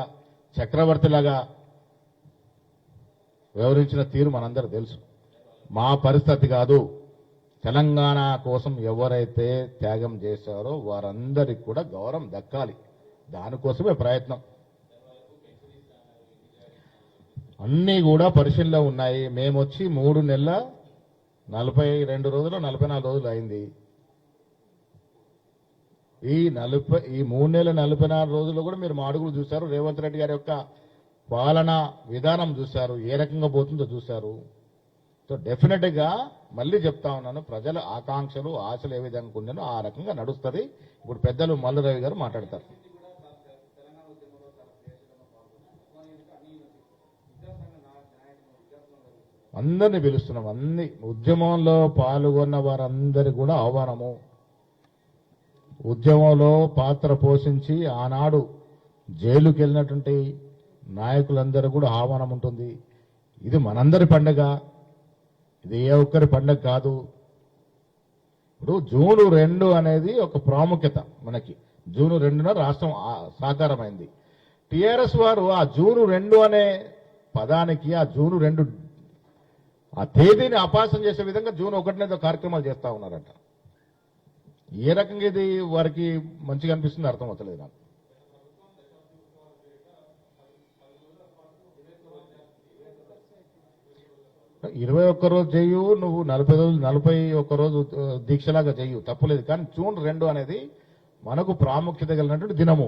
చక్రవర్తిలాగా వ్యవహరించిన తీరు మనందరూ తెలుసు. మా పరిస్థితి కాదు. తెలంగాణ కోసం ఎవరైతే త్యాగం చేశారో వారందరికీ కూడా గౌరవం దక్కాలి. దానికోసమే ప్రయత్నం. అన్నీ కూడా పరిశీలనలో ఉన్నాయి. మేము వచ్చి 3 నెలల 42 రోజులు 44 రోజులు అయింది. ఈ 3 నెలల 44 రోజుల్లో కూడా మీరు మా అడుగులు చూశారు. రేవంత్ రెడ్డి గారి యొక్క పాలనా విధానం చూశారు, ఏ రకంగా పోతుందో చూశారు. సో డెఫినెట్ గా మళ్ళీ చెప్తా ఉన్నాను, ప్రజల ఆకాంక్షలు ఆశలు ఏ విధంగా ఉన్నాయో ఆ రకంగా నడుస్తుంది. ఇప్పుడు పెద్దలు మల్లురవి గారు మాట్లాడతారు. అందరినీ పిలుస్తున్నాం. అన్ని ఉద్యమంలో పాల్గొన్న వారందరి కూడా ఆహ్వానము. ఉద్యమంలో పాత్ర పోషించి ఆనాడు జైలుకి వెళ్ళినటువంటి నాయకులందరూ కూడా ఆహ్వానం ఉంటుంది. ఇది మనందరి పండుగ, ఇది ఏ ఒక్కరి పండుగ కాదు. ఇప్పుడు జూన్ 2 అనేది ఒక ప్రాముఖ్యత మనకి. జూన్ 2న రాష్ట్రం సాకారమైంది. టిఆర్ఎస్ వారు ఆ జూన్ 2 అనే పదానికి ఆ జూన్ 2 ఆ తేదీని అపాసం చేసే విధంగా జూన్ 1 కార్యక్రమాలు చేస్తా ఉన్నారట. ఏ రకంగా ఇది వారికి మంచిగా అనిపిస్తుంది అర్థం అవుతలేదు నాకు. ఇరవై 21 రోజు చెయ్యు, నువ్వు 40 రోజులు 41 రోజు దీక్షలాగా చెయ్యు, తప్పులేదు. కానీ జూన్ 2 అనేది మనకు ప్రాముఖ్యత కలిగినటువంటి దినము.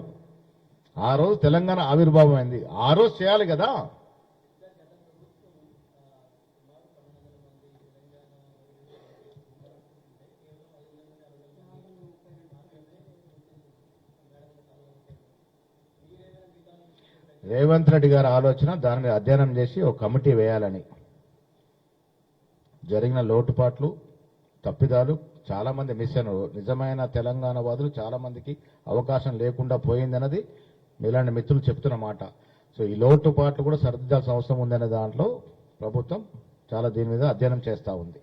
ఆ రోజు తెలంగాణ ఆవిర్భావం అయింది. ఆ రోజు చేయాలి కదా. రేవంత్ రెడ్డి గారి ఆలోచన దాని మీద అధ్యయనం చేసి ఒక కమిటీ వేయాలని. జరిగిన లోటుపాట్లు తప్పిదాలు చాలా మంది మిస్ అయినారు. నిజమైన తెలంగాణ వాదులు చాలా మందికి అవకాశం లేకుండా పోయిందన్నది మీలాంటి మిత్రులు చెప్తున్న మాట. సో ఈ లోటుపాట్లు కూడా సరిదిద్దాల్సిన అవసరం ఉందనే దాంట్లో ప్రభుత్వం చాలా దీని మీద అధ్యయనం చేస్తూ ఉంది.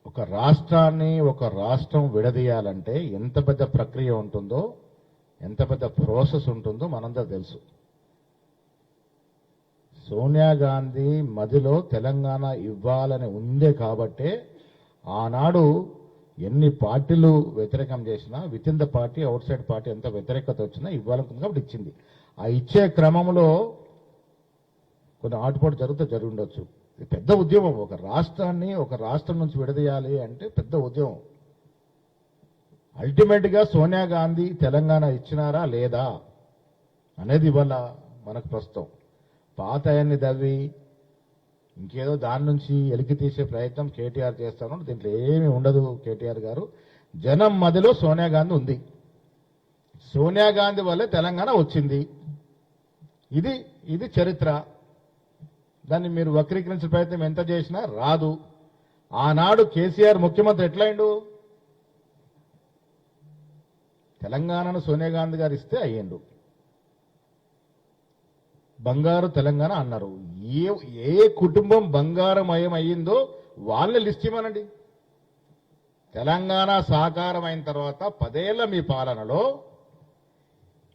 ఒక రాష్ట్రాన్ని ఒక రాష్ట్రం విడదీయాలంటే ఎంత పెద్ద ప్రక్రియ ఉంటుందో, ఎంత పెద్ద ప్రాసెస్ ఉంటుందో మనందరూ తెలుసు. సోనియా గాంధీ మదిలో తెలంగాణ ఇవ్వాలని ఉందే కాబట్టే ఆనాడు ఎన్ని పార్టీలు వ్యతిరేకం చేసినా with in the party out side party ఎంత వ్యతిరేకత వచ్చినా ఇవ్వాలనుకుంది కాబట్టి ఇచ్చింది. ఆ ఇచ్చే క్రమంలో కొన్ని ఆటుపాటు జరిగి ఉండొచ్చు. ఇది పెద్ద ఉద్యమం. ఒక రాష్ట్రాన్ని ఒక రాష్ట్రం నుంచి విడదీయాలి అంటే పెద్ద ఉద్యమం. అల్టిమేట్ గా సోనియా గాంధీ తెలంగాణ ఇచ్చినారా లేదా అనేది ఇవాళ మనకు ప్రస్తుతం. పాత ఆయన్ని దవ్వి ఇంకేదో దాని నుంచి ఎలికి తీసే ప్రయత్నం కేటీఆర్ చేస్తాను. దీంట్లో ఏమీ ఉండదు. కేటీఆర్ గారు జనం మధ్యలో సోనియా గాంధీ ఉంది. సోనియా గాంధీ వల్లే తెలంగాణ వచ్చింది. ఇది చరిత్ర. దాన్ని మీరు వక్రీకరించే ప్రయత్నం ఎంత చేసినా రాదు. ఆనాడు కేసీఆర్ ముఖ్యమంత్రి ఎట్లయిండు? తెలంగాణను సోనియా గాంధీ గారు ఇస్తే అయ్యిండు. బంగారు తెలంగాణ అన్నారు. ఏ కుటుంబం బంగారమయం అయ్యిందో వాళ్ళని లిస్ట్ ఇవ్వనండి. తెలంగాణ సాకారం అయిన తర్వాత 10 ఏళ్ల మీ పాలనలో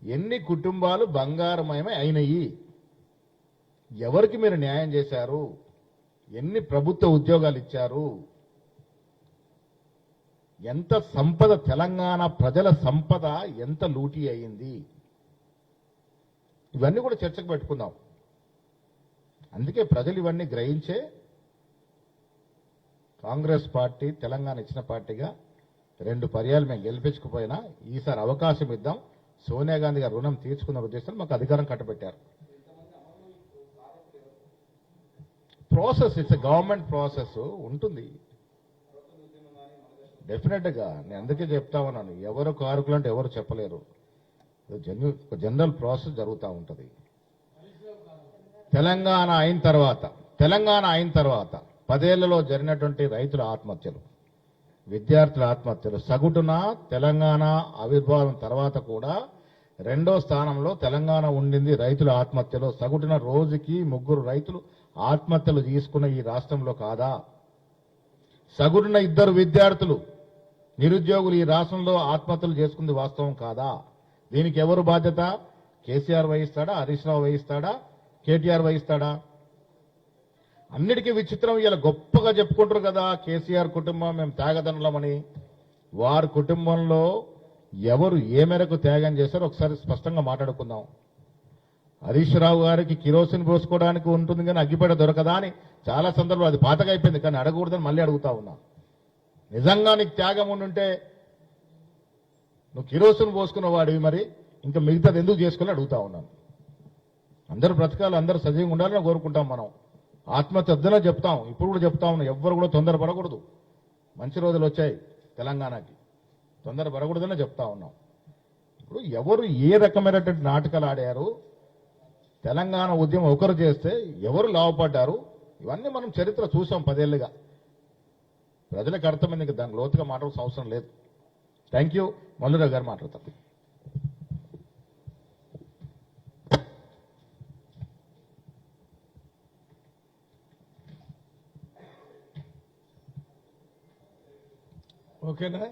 ఎన్ని కుటుంబాలు బంగారమయమే అయినాయి? ఎవరికి మీరు న్యాయం చేశారు? ఎన్ని ప్రభుత్వ ఉద్యోగాలు ఇచ్చారు? ఎంత సంపద, తెలంగాణ ప్రజల సంపద ఎంత లూటీ అయింది? ఇవన్నీ కూడా చర్చకు పెట్టుకుందాం. అందుకే ప్రజలు ఇవన్నీ గ్రహించే కాంగ్రెస్ పార్టీ తెలంగాణ ఇచ్చిన పార్టీగా 2 పర్యాలు మేము గెలిపించకపోయినా ఈసారి అవకాశం ఇద్దాం. సోనియా గాంధీ గారు రుణం తీర్చుకున్న ఉద్దేశంతో మాకు అధికారం కట్టబెట్టారు. ప్రాసెస్, ఇట్స్ గవర్నమెంట్ ప్రాసెస్ ఉంటుంది డెఫినెట్ గా. నేను అందుకే చెప్తా ఉన్నాను, ఎవరు కారకులు అంటే ఎవరు చెప్పలేరు. జనరల్ ప్రాసెస్ జరుగుతూ ఉంటుంది. తెలంగాణ అయిన తర్వాత 10 ఏళ్లలో జరిగినటువంటి రైతుల ఆత్మహత్యలు, విద్యార్థుల ఆత్మహత్యలు సగటున తెలంగాణ ఆవిర్భావం తర్వాత కూడా 2వ స్థానంలో తెలంగాణ ఉండింది రైతుల ఆత్మహత్యలో. సగటున రోజుకి 3 రైతులు ఆత్మహత్యలు తీసుకున్న ఈ రాష్ట్రంలో కాదా? సగటున 2 విద్యార్థులు, నిరుద్యోగులు ఈ రాష్ట్రంలో ఆత్మహత్యలు చేసుకుంది వాస్తవం కాదా? దీనికి ఎవరు బాధ్యత? కేసీఆర్ వహిస్తాడా? హరీష్ రావు వహిస్తాడా? కేటీఆర్ వహిస్తాడా? అన్నిటికీ విచిత్రం, ఇలా గొప్పగా చెప్పుకుంటారు కదా కేసీఆర్ కుటుంబం మేము త్యాగదనులమని. వారి కుటుంబంలో ఎవరు ఏ మేరకు త్యాగం చేశారో ఒకసారి స్పష్టంగా మాట్లాడుకుందాం. హరీష్ రావు గారికి కిరోసిన్ పోసుకోవడానికి ఉంటుంది కానీ అగ్గిపెట్ట దొరకదా అని చాలా సందర్భాలు, అది పాతగా అయిపోయింది కానీ అడగకూడదని మళ్ళీ అడుగుతా ఉన్నా. నిజంగా నీకు త్యాగం ఉండుంటే నువ్వు కిరోసిన్ పోసుకున్న వాడివి, మరి ఇంకా మిగతాది ఎందుకు చేసుకోవాలని అడుగుతా ఉన్నాను. అందరూ బ్రతకాలి, అందరూ సజీవంగా ఉండాలని కోరుకుంటాం. మనం ఆత్మహత్య వద్దనే చెప్తాం, ఇప్పుడు కూడా చెప్తా ఉన్నాం. ఎవ్వరు కూడా తొందరపడకూడదు. మంచి రోజులు వచ్చాయి తెలంగాణకి, తొందరపడకూడదనే చెప్తా ఉన్నాం. ఇప్పుడు ఎవరు ఏ రకమైనటువంటి నాటకాలు ఆడారు, తెలంగాణ ఉద్యమం ఒకరు చేస్తే ఎవరు లాభపడ్డారు, ఇవన్నీ మనం చరిత్ర చూసాం 10 ఏళ్లుగా. ప్రజలకు అర్థమైంది, దానికి లోతుగా మాట్లాడాల్సిన అవసరం లేదు. Thank you. మల్లురావు గారు మాట్లాడతారు. ఓకేనా?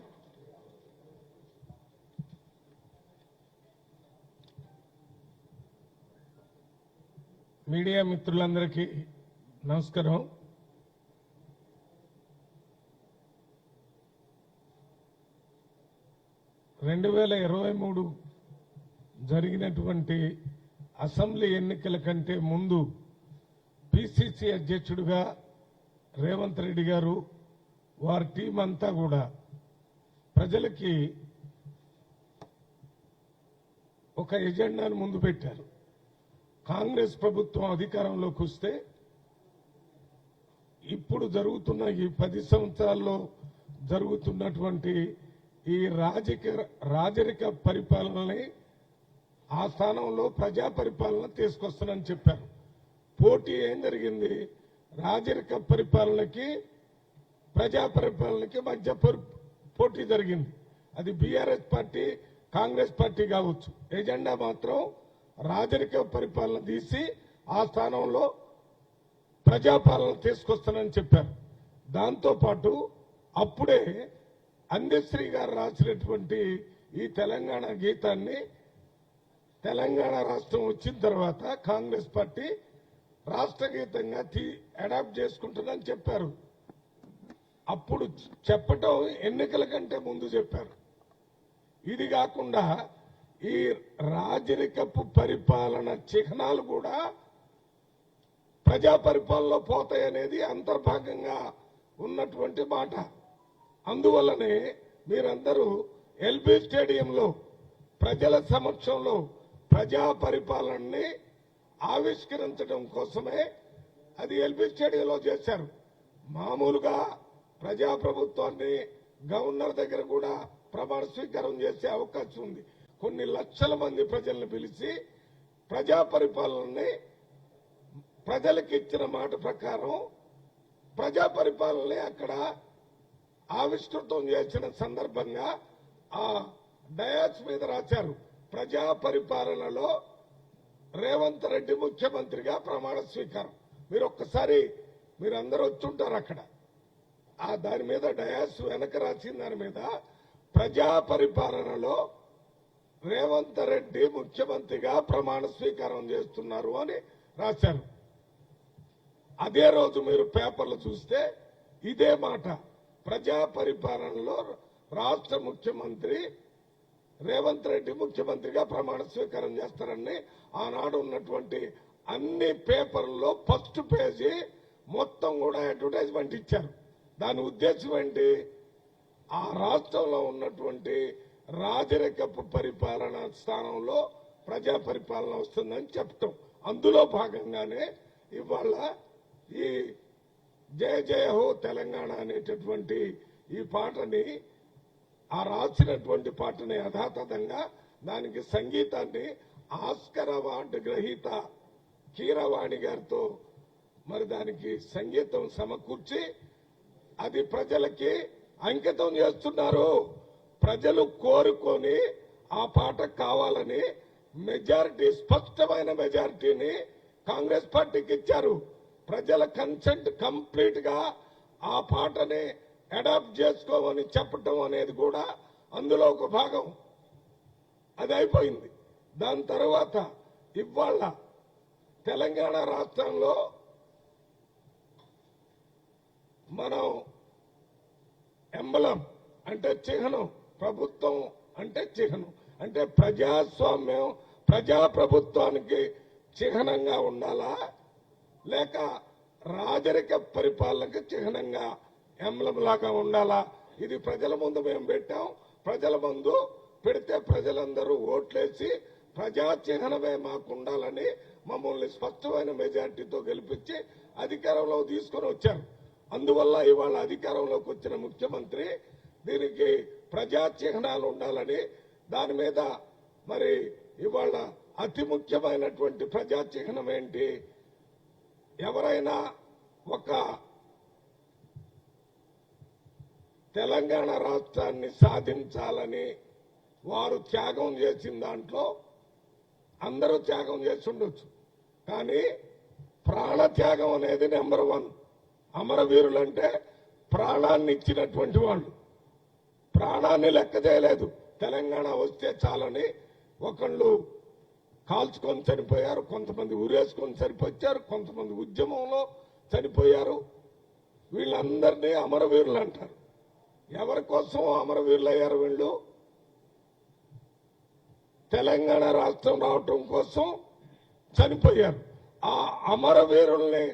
మీడియా మిత్రులందరికీ నమస్కారం. (2023) జరిగినటువంటి అసెంబ్లీ ఎన్నికల కంటే ముందు పిసిసి అధ్యక్షుడిగా రేవంత్ రెడ్డి గారు, వారి టీం అంతా కూడా ప్రజలకి ఒక ఎజెండాను ముందు పెట్టారు. కాంగ్రెస్ ప్రభుత్వం అధికారంలోకి వస్తే ఇప్పుడు జరుగుతున్న ఈ 10 సంవత్సరాల్లో జరుగుతున్నటువంటి ఈ రాజరిక పరిపాలనని ఆ స్థానంలో ప్రజా పరిపాలన తీసుకొస్తానని చెప్పారు. పోటీ ఏం జరిగింది? రాజరిక పరిపాలనకి ప్రజా పరిపాలనకి మధ్య పోటీ జరిగింది. అది బీఆర్ఎస్ పార్టీ, కాంగ్రెస్ పార్టీ కావచ్చు. ఎజెండా మాత్రం రాజరిక పరిపాలన తీసి ఆ స్థానంలో ప్రజాపాలన తీసుకొస్తానని చెప్పారు. దాంతోపాటు అప్పుడే అందశ్రీ గారు రాసినటువంటి ఈ తెలంగాణ గీతాన్ని తెలంగాణ రాష్ట్రం వచ్చిన తర్వాత కాంగ్రెస్ పార్టీ రాష్ట్ర గీతంగా అడాప్ట్ చేసుకుంటుందని చెప్పారు. అప్పుడు చెప్పటం ఎన్నికల కంటే ముందు చెప్పారు. ఇది కాకుండా ఈ రాజరికపు పరిపాలన చిహ్నాలు కూడా ప్రజా పరిపాలనలో పోతాయనేది అంతర్భాగంగా ఉన్నటువంటి మాట. అందువల్లనే మీరందరూ ఎల్బీ స్టేడియంలో ప్రజల సమక్షంలో ప్రజా పరిపాలనని ఆవిష్కరించడం కోసమే అది ఎల్బీ స్టేడియంలో చేశారు. మామూలుగా ప్రజాప్రభుత్వాన్ని గవర్నర్ దగ్గర కూడా ప్రమాణ స్వీకారం చేసే అవకాశం ఉంది. కొన్ని లక్షల మంది ప్రజల్ని పిలిచి ప్రజా పరిపాలనని ప్రజలకు ఇచ్చిన మాట ప్రకారం ప్రజా పరిపాలనని అక్కడ ఆవిష్కృతం చేసిన సందర్భంగా ఆ డయాస్ మీద రాశారు, ప్రజా పరిపాలనలో రేవంత్ రెడ్డి ముఖ్యమంత్రిగా ప్రమాణ స్వీకారం. మీరు ఒక్కసారి మీరందరూ వచ్చుంటారు అక్కడ. దాని మీద డయాస్ వెనక రాసిన దాని మీద ప్రజా పరిపాలనలో రేవంత్ రెడ్డి ముఖ్యమంత్రిగా ప్రమాణ స్వీకారం చేస్తున్నారు అని రాశారు. అదే రోజు మీరు పేపర్లు చూస్తే ఇదే మాట, ప్రజా పరిపాలనలో రాష్ట్ర ముఖ్యమంత్రి రేవంత్ రెడ్డి ముఖ్యమంత్రిగా ప్రమాణ స్వీకారం చేస్తారని ఆనాడు ఉన్నటువంటి అన్ని పేపర్లలో ఫస్ట్ పేజీ మొత్తం కూడా అడ్వర్టైజ్మెంట్ ఇచ్చారు. దాని ఉద్దేశం ఏంటి? ఆ రాష్ట్రంలో ఉన్నటువంటి రాజరికపు పరిపాలన స్థానంలో ప్రజా పరిపాలన వస్తుందని చెప్పటం. అందులో భాగంగానే ఇవాళ ఈ జయ జయ హో తెలంగాణ అనేటటువంటి ఈ పాటని, ఆ రాసినటువంటి పాటని యథాతథంగా దానికి సంగీతాన్ని ఆస్కర్ అవార్డు గ్రహీత కీరవాణి గారితో మరి దానికి సంగీతం సమకూర్చి అది ప్రజలకి అంకితం చేస్తున్నారు. ప్రజలు కోరుకొని ఆ పాట కావాలని మెజారిటీ, స్పష్టమైన మెజారిటీని కాంగ్రెస్ పార్టీకి ఇచ్చారు. ప్రజల కన్సెంట్ కంప్లీట్ గా ఆ పాటని అడాప్ట్ చేసుకోమని చెప్పటం అనేది కూడా అందులో ఒక భాగం. అది అయిపోయింది. దాని తర్వాత ఇవాళ తెలంగాణ రాష్ట్రంలో మనం ఎంబలం అంటే చిహ్నం, ప్రభుత్వం అంటే చిహ్నం, అంటే ప్రజాస్వామ్యం ప్రజాప్రభుత్వానికి చిహ్నంగా ఉండాలా, లేక రాజరిక పరిపాలనకు చిహ్నంగా ఎంబలం లాగా ఉండాలా? ఇది ప్రజల ముందు మేము పెట్టాం. ప్రజల ముందు పెడితే ప్రజలందరూ ఓట్లేసి ప్రజా చిహ్నమే మాకు ఉండాలని మమ్మల్ని స్పష్టమైన మెజార్టీతో గెలిపించి అధికారంలో తీసుకొని వచ్చారు. అందువల్ల ఇవాళ అధికారంలోకి వచ్చిన ముఖ్యమంత్రి దీనికి ప్రజా చిహ్నాలు ఉండాలని దాని మీద మరి ఇవాళ అతి ముఖ్యమైనటువంటి ప్రజా చిహ్నం ఏంటి? ఎవరైనా ఒక తెలంగాణ రాష్ట్రాన్ని సాధించాలని వారు త్యాగం చేసిన దాంట్లో అందరూ త్యాగం చేసి ఉండొచ్చు, కానీ ప్రాణత్యాగం అనేది నెంబర్ 1. అమరవీరులంటే ప్రాణాన్ని ఇచ్చినటువంటి వాళ్ళు. ప్రాణాన్ని లెక్క చేయలేదు. తెలంగాణ వస్తే చాలని ఒకళ్ళు కాల్చుకొని చనిపోయారు, కొంతమంది ఉరేసుకొని చనిపోయారు, కొంతమంది ఉద్యమంలో చనిపోయారు. వీళ్ళందరినీ అమరవీరులు అంటారు. ఎవరి కోసం అమరవీరులు అయ్యారు వీళ్ళు? తెలంగాణ రాష్ట్రం రావటం కోసం చనిపోయారు. ఆ అమరవీరుల్ని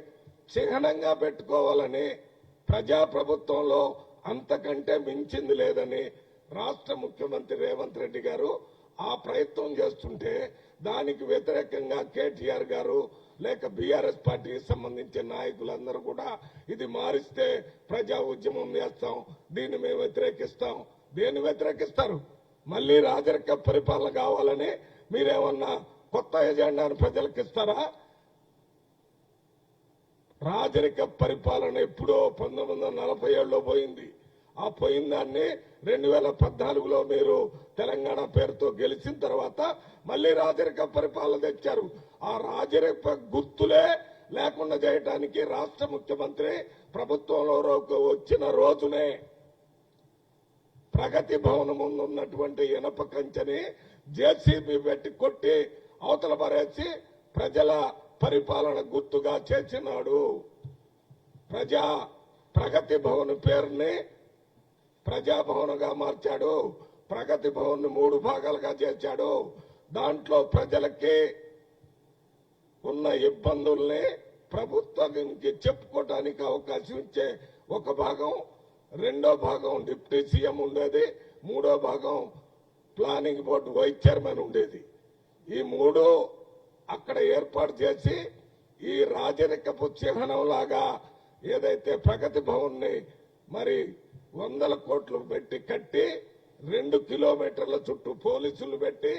చిహ్నంగా పెట్టుకోవాలని ప్రజాప్రభుత్వంలో అంతకంటే మించింది లేదని రాష్ట్ర ముఖ్యమంత్రి రేవంత్ రెడ్డి గారు ఆ ప్రయత్నం చేస్తుంటే దానికి వ్యతిరేకంగా కేటీఆర్ గారు లేక బీఆర్ఎస్ పార్టీకి సంబంధించిన నాయకులందరూ కూడా ఇది మారిస్తే ప్రజా ఉద్యమం చేస్తాం, దీన్ని మేము వ్యతిరేకిస్తాం. దేన్ని వ్యతిరేకిస్తారు? మళ్లీ రాజరిక పరిపాలన కావాలని మీరేమన్నా కొత్త ఎజెండాను ప్రజలకు ఇస్తారా? రాజరిక పరిపాలన ఎప్పుడో 1947లో పోయింది. ఆ పోయిన దాన్ని 2014లో మీరు తెలంగాణ పేరుతో గెలిచిన తర్వాత మళ్లీ రాజరిక పరిపాలన తెచ్చారు. ఆ రాజరిక గుర్తులే లేకుండా చేయడానికి రాష్ట్ర ముఖ్యమంత్రి ప్రభుత్వంలో వచ్చిన రోజునే ప్రగతి భవనం ముందు ఉన్నటువంటి ఇనప కంచెని జేసీబీ పెట్టి కొట్టి అవతల పరేసి ప్రజల పరిపాలన గుర్తుగా చేసినాడు. ప్రగతి భవన్ పేరుని ప్రజాభవన్గా మార్చాడు. ప్రగతి భవన్ 3 భాగాలుగా చేశాడు. దాంట్లో ప్రజలకి ఉన్న ఇబ్బందుల్ని ప్రభుత్వానికి చెప్పుకోవడానికి అవకాశం ఇచ్చే ఒక భాగం, రెండో భాగం డిప్యూటీ సీఎం ఉండేది, మూడో భాగం ప్లానింగ్ బోర్డు వైస్ చైర్మన్ ఉండేది. ఈ 3 అక్కడ ఏర్పాటు చేసి ఈ రాజరికపు చిహ్నం లాగా ఏదైతే ప్రగతి భవన్ ని మరి 100 కోట్లు పెట్టి కట్టి 2 కిలోమీటర్ల చుట్టూ పోలీసులు పెట్టి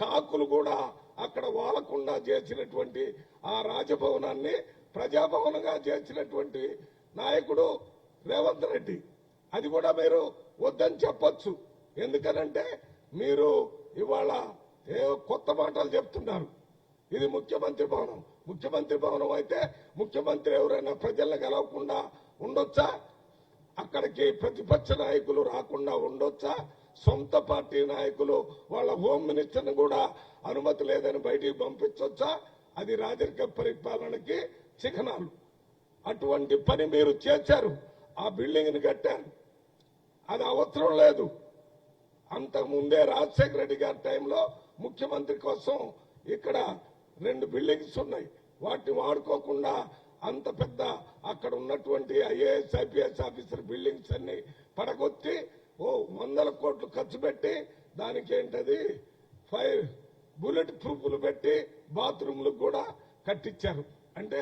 కాకులు కూడా అక్కడ వాలకుండా చేసినటువంటి ఆ రాజభవనాన్ని ప్రజాభవనంగా చేసినటువంటి నాయకుడు రేవంత్ రెడ్డి. అది కూడా మీరు వద్దని చెప్పొచ్చు. ఎందుకనంటే మీరు ఇవాళ కొత్త మాటలు చెప్తున్నారు. ఇది ముఖ్యమంత్రి భవనం. ముఖ్యమంత్రి భవనం అయితే ముఖ్యమంత్రి ఎవరైనా ప్రజలను గెలవకుండా ఉండొచ్చా? అక్కడికి ప్రతిపక్ష నాయకులు రాకుండా ఉండొచ్చా? సొంత పార్టీ నాయకులు వాళ్ళ హోమ్ మినిస్టర్ని కూడా అనుమతి లేదని బయటికి పంపించొచ్చా? అది రాజరిక పరిపాలనకి చిహ్నాలు. అటువంటి పని మీరు చేశారు. ఆ బిల్డింగ్ ని కట్టారు. అది అవసరం లేదు. అంతకుముందే రాజశేఖర రెడ్డి గారి టైంలో ముఖ్యమంత్రి కోసం ఇక్కడ 2 బిల్డింగ్స్ ఉన్నాయి. వాటిని వాడుకోకుండా అంత పెద్ద అక్కడ ఉన్నటువంటి ఐఏఎస్ ఐపీఎస్ ఆఫీసర్ బిల్డింగ్స్ అన్ని పడగొట్టి 100 కోట్లు ఖర్చు పెట్టి దానికి ఏంటది బుల్లెట్ ప్రూఫ్లు పెట్టి బాత్రూమ్లు కూడా కట్టించారు. అంటే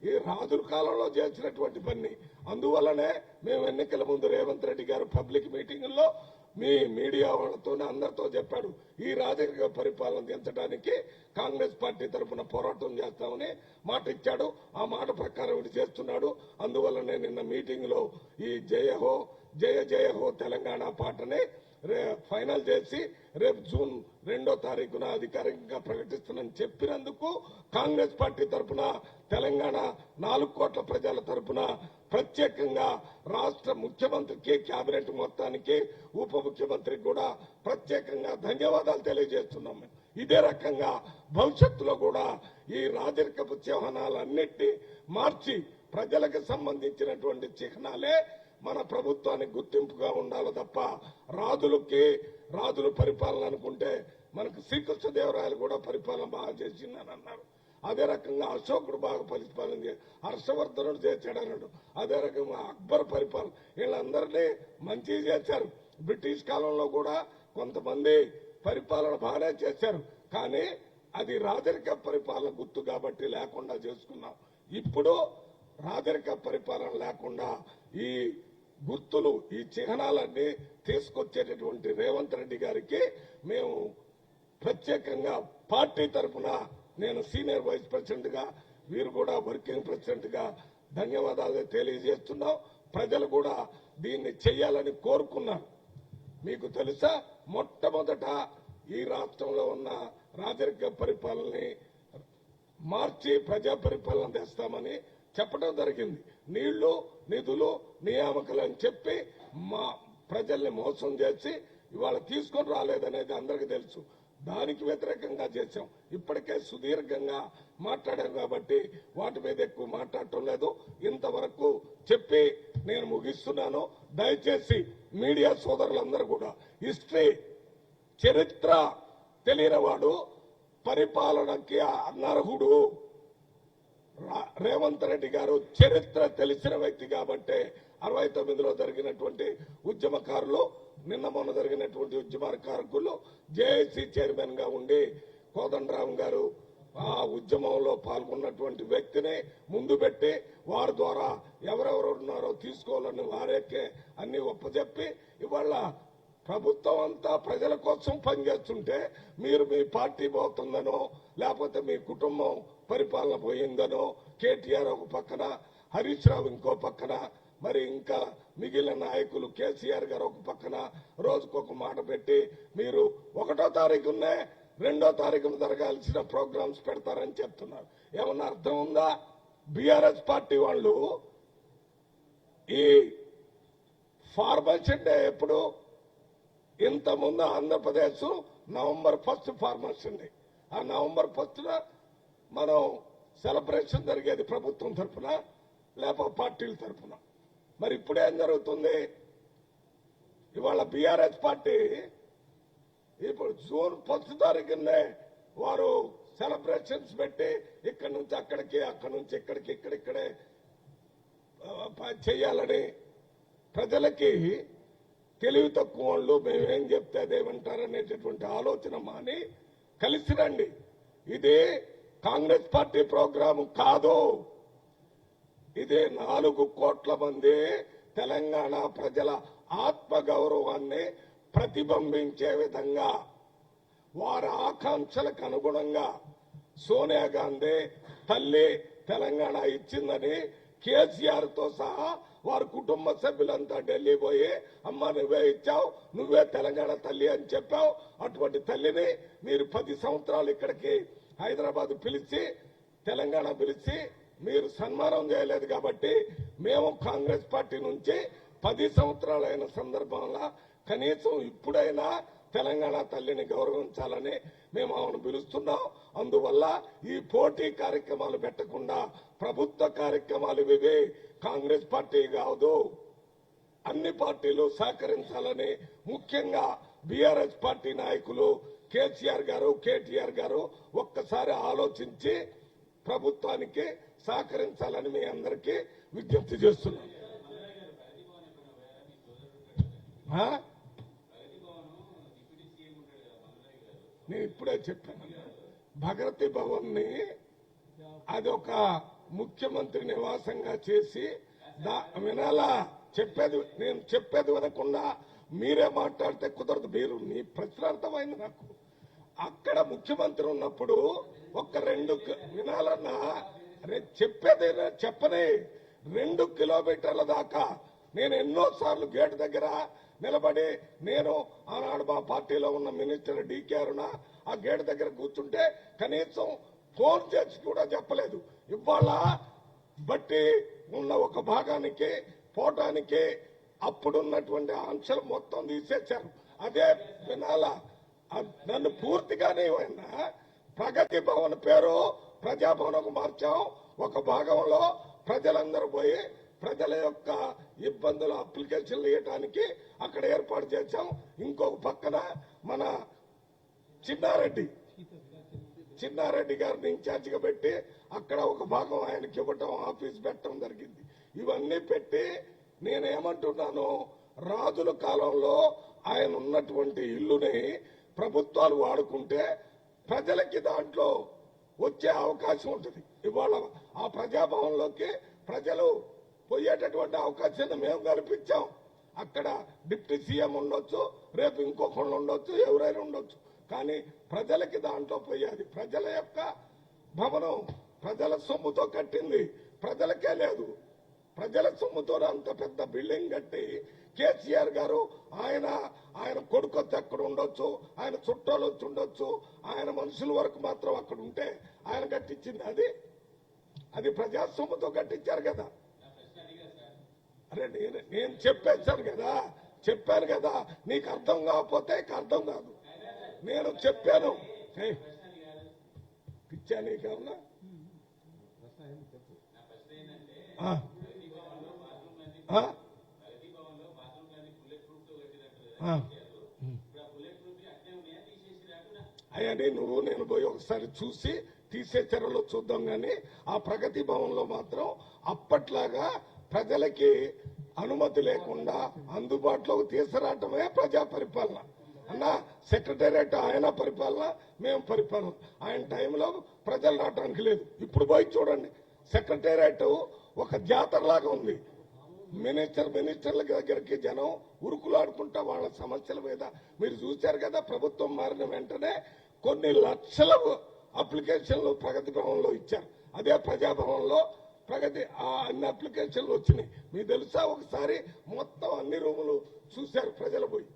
ఈ రాజుల కాలంలో చేసినటువంటి పని. అందువల్లనే మేము ఎన్నికల ముందు రేవంత్ రెడ్డి గారు పబ్లిక్ మీటింగుల్లో మీ మీడియా వాళ్ళతోనే అందరితో చెప్పాడు, ఈ రాజకీయ పరిపాలన దించడానికి కాంగ్రెస్ పార్టీ తరఫున పోరాటం చేస్తామని మాట ఇచ్చాడు. ఆ మాట ప్రకారం ఇది చేస్తున్నాడు. అందువల్లనే నిన్న మీటింగ్ లో ఈ జయహో జయ జయహో తెలంగాణ పాటని ఫైనల్ చేసి రేపు జూన్ 2వ తారీఖున అధికారికంగా ప్రకటిస్తానని చెప్పినందుకు కాంగ్రెస్ పార్టీ తరఫున తెలంగాణ 4 కోట్ల ప్రజల తరఫున ప్రత్యేకంగా రాష్ట్ర ముఖ్యమంత్రికి, కేబినెట్ మొత్తానికి, ఉప ముఖ్యమంత్రికి కూడా ప్రత్యేకంగా ధన్యవాదాలు తెలియజేస్తున్నాం. ఇదే రకంగా భవిష్యత్తులో కూడా ఈ రాజరికపు చిహ్నాలన్నింటినీ మార్చి ప్రజలకు సంబంధించినటువంటి చిహ్నాలే మన ప్రభుత్వానికి గుర్తింపుగా ఉండాలి తప్ప రాజులు పరిపాలన అనుకుంటే మనకు శ్రీకృష్ణదేవరాయలు కూడా పరిపాలన బాగా చేసిందని అన్నారు. అదే రకంగా అశోకుడు బాగా పరిపాలన హర్షవర్ధనుడు చేశాడన్నాడు. అదే రకంగా అక్బర్ పరిపాలన వీళ్ళందరినీ మంచి చేశారు. బ్రిటిష్ కాలంలో కూడా కొంతమంది పరిపాలన బాగానే చేశారు. కానీ అది రాజరిక పరిపాలన గుర్తు కాబట్టి లేకుండా చేసుకున్నాం. ఇప్పుడు రాజరిక పరిపాలన లేకుండా ఈ గుర్తులు, ఈ చిహ్నాలన్నీ తీసుకొచ్చేటటువంటి రేవంత్ రెడ్డి గారికి మేము ప్రత్యేకంగా పార్టీ తరఫున, నేను సీనియర్ వైస్ ప్రెసిడెంట్ గా, వీరు కూడా వర్కింగ్ ప్రెసిడెంట్ గా ధన్యవాదాలు తెలియజేస్తున్నాం. ప్రజలు కూడా దీన్ని చేయాలని కోరుకున్నారు. మీకు తెలుసా, మొట్టమొదట ఈ రాష్ట్రంలో ఉన్న రాజరిక పరిపాలనని మార్చి ప్రజా పరిపాలన తెస్తామని చెప్పడం జరిగింది. నీళ్లు, నిధులు, నియామకాలు అని చెప్పి మా ప్రజల్ని మోసం చేసి ఇవాళ తీసుకొని రాలేదనేది అందరికీ తెలుసు. దానికి వ్యతిరేకంగా చేశాం. ఇప్పటికే సుదీర్ఘంగా మాట్లాడాం కాబట్టి వాటి మీద ఎక్కువ మాట్లాడటం లేదు. ఇంతవరకు చెప్పి నేను ముగిస్తున్నాను. దయచేసి మీడియా సోదరులందరూ కూడా హిస్టరీ, చరిత్ర తెలియనివాడు పరిపాలనకి అనర్హుడు. రేవంత్ రెడ్డి గారు చరిత్ర తెలిసిన వ్యక్తి కాబట్టి 69లో జరిగినటువంటి ఉద్యమకారులు, నిన్న మొన్న జరిగినటువంటి ఉద్యమకారకులు జేఏసీ చైర్మన్ గా ఉండి కోదండరాం గారు ఆ ఉద్యమంలో పాల్గొన్నటువంటి వ్యక్తిని ముందు పెట్టి వారి ద్వారా ఎవరెవరు ఉన్నారో తీసుకోవాలని వారేకే అన్ని ఒప్పజెప్పి ఇవాళ ప్రభుత్వం అంతా ప్రజల కోసం పనిచేస్తుంటే మీరు మీ పార్టీ పోతుందనో లేకపోతే మీ కుటుంబం పరిపాలన పోయిందనో, కేటీఆర్ ఒక పక్కన, హరీష్ రావు ఇంకో పక్కన, మరి ఇంకా మిగిలిన నాయకులు కేసీఆర్ గారు ఒక పక్కన రోజుకొక మాట పెట్టి మీరు 1వ తారీఖునే 2వ తారీఖున జరగాల్సిన ప్రోగ్రామ్స్ పెడతారని చెప్తున్నారు. ఏమన్నా అర్థం ఉందా? బీఆర్ఎస్ పార్టీ వాళ్ళు ఈ ఫార్మర్స్ డే ఎప్పుడు, ఇంతకుముందు ఆంధ్రప్రదేశ్ నవంబర్ 1 ఫార్మర్స్ డే, ఆ నవంబర్ 1 మనం సెలబ్రేషన్ జరిగేది ప్రభుత్వం తరఫున లేకపోతే పార్టీల తరఫున. మరి ఇప్పుడేం జరుగుతుంది? ఇవాళ బీఆర్ఎస్ పార్టీ ఇప్పుడు జూన్ 1 తారీఖునే వారు సెలబ్రేషన్స్ పెట్టి ఇక్కడి నుంచి అక్కడికి, అక్కడి నుంచి ఇక్కడికి, ఇక్కడిక్కడే చేయాలని ప్రజలకి తెలివి తక్కువ వాళ్ళు మేమేం చెప్తే అదేమంటారనేటటువంటి ఆలోచన మాని కలిసి రండి. ఇది కాంగ్రెస్ పార్టీ ప్రోగ్రాము కాదు. ఇది 4 కోట్ల మంది తెలంగాణ ప్రజల ఆత్మగౌరవాన్ని ప్రతిబింబించే విధంగా, వారి ఆకాంక్షలకు అనుగుణంగా సోనియా గాంధీ తల్లి తెలంగాణ ఇచ్చిందని కేసీఆర్ తో సహా వారి కుటుంబ సభ్యులంతా ఢిల్లీ పోయి అమ్మ నువ్వే ఇచ్చావు, నువ్వే తెలంగాణ తల్లి అని చెప్పావు. అటువంటి తల్లిని మీరు 10 సంవత్సరాలు ఇక్కడికి హైదరాబాద్ పిలిచి, తెలంగాణ పిలిచి మీరు సన్మానం చేయలేదు కాబట్టి మేము కాంగ్రెస్ పార్టీ నుంచి 10 సంవత్సరాలైన సందర్భంలో కనీసం ఇప్పుడైనా తెలంగాణ తల్లిని గౌరవించాలని మేము ఆమెను పిలుస్తున్నాం. అందువల్ల ఈ పోటీ కార్యక్రమాలు పెట్టకుండా ప్రభుత్వ కార్యక్రమాలు ఇవి. కాంగ్రెస్ పార్టీ కాదు, అన్ని పార్టీలు సహకరించాలని, ముఖ్యంగా బీఆర్ఎస్ పార్టీ నాయకులు కేసీఆర్ గారు, కేటీఆర్ గారు ఒక్కసారి ఆలోచించి ప్రభుత్వానికి సహకరించాలని మీ అందరికీ విజ్ఞప్తి చేస్తున్నాం. నేను ఇప్పుడే చెప్పాను, భగరతి భవన్ ని అదొక ముఖ్యమంత్రి నివాసంగా చేసి వినాలా చెప్పేది, నేను చెప్పేది వినకుండా మీరే మాట్లాడితే కుదరదు. మీరు మీ ప్రశ్న అర్థమైంది నాకు. అక్కడ ముఖ్యమంత్రి ఉన్నప్పుడు ఒక 2 వినాలన్నా చెప్పేది చెప్పని 2 కిలోమీటర్ల దాకా నేను ఎన్నోసార్లు గేటు దగ్గర నిలబడి, నేను ఆనాడు మా పార్టీలో ఉన్న మినిస్టర్ డీకే అరుణ ఆ గేటు దగ్గర కూర్చుంటే కనీసం ఫోన్ చేసి కూడా చెప్పలేదు. ఇవాళ బట్టి ఉన్న ఒక భాగానికి పోవటానికి అప్పుడున్నటువంటి ఆంక్షలు మొత్తం తీసేశారు. అదే వినాల నన్ను పూర్తిగానే ప్రగతి భవన్ పేరు ప్రజాభవన్కు మార్చాం. ఒక భాగంలో ప్రజలందరూ పోయి ప్రజల యొక్క ఇబ్బందులు అప్లికేషన్లు ఇవ్వడానికి అక్కడ ఏర్పాటు చేశాం. ఇంకొక పక్కన మన చిన్నారెడ్డి గారిని ఇన్ఛార్జిగా పెట్టి అక్కడ ఒక భాగం ఆయనకి ఇవ్వటం, ఆఫీస్ పెట్టడం జరిగింది. ఇవన్నీ పెట్టి నేనేమంటున్నాను, రాజుల కాలంలో ఆయన ఉన్నటువంటి ఇల్లుని ప్రభుత్వాలు వాడుకుంటే ప్రజలకి దాంట్లో వచ్చే అవకాశం ఉంటుంది. ఇవాళ ఆ ప్రజాభవన్లోకి ప్రజలు పోయేటటువంటి అవకాశాన్ని మేము కల్పించాం. అక్కడ డిప్యూటీ సీఎం ఉండొచ్చు, రేపు ఇంకొకళ్ళు ఉండొచ్చు, ఎవరైనా ఉండొచ్చు, కానీ ప్రజలకి దాంట్లో పోయేది. ప్రజల యొక్క భవనం ప్రజల సొమ్ముతో కట్టింది, ప్రజలకే లేదు. ప్రజల సొమ్ముతో అంత పెద్ద బిల్డింగ్ కట్టి కేసీఆర్ గారు ఆయన కొడుకు వచ్చి అక్కడ ఉండొచ్చు, ఆయన చుట్టాలు వచ్చి ఉండొచ్చు, ఆయన మనుషుల వరకు మాత్రం అక్కడ ఉంటే ఆయన కట్టించింది. అది ప్రజా సొమ్ముతో కట్టించారు కదా. అరే నేను చెప్పాను కదా, నీకు అర్థం కాకపోతే అర్థం కాదు. నేను చెప్పాను, పిచ్చా నీకేమన్నా? అయ్యని నువ్వు నేను పోయి ఒకసారి చూసి తీసే చర్యలో చూద్దాం. కానీ ఆ ప్రగతి భవన్ లో మాత్రం అప్పట్లాగా ప్రజలకి అనుమతి లేకుండా అందుబాటులోకి తీసుకురావటమే ప్రజా పరిపాలన. అన్నా సెక్రటేరియట్ ఆయన పరిపాలన, మేము పరిపాలన. ఆయన టైంలో ప్రజలు రావడానికి లేదు. ఇప్పుడు పోయి చూడండి, సెక్రటేరియట్ ఒక జాతరలాగా ఉంది. మినిస్టర్ల దగ్గరికి జనం ఉరుకులాడుకుంటా వాళ్ళ సమస్యల మీద. మీరు చూశారు కదా, ప్రభుత్వం మారిన వెంటనే కొన్ని లక్షల అప్లికేషన్లు ప్రగతి భవన్లో ఇచ్చారు. అదే ప్రజాభవన్లో అన్ని అప్లికేషన్లు వచ్చినాయి. మీకు తెలుసా, ఒకసారి మొత్తం అన్ని రూములు చూశారు ప్రజలు పోయి.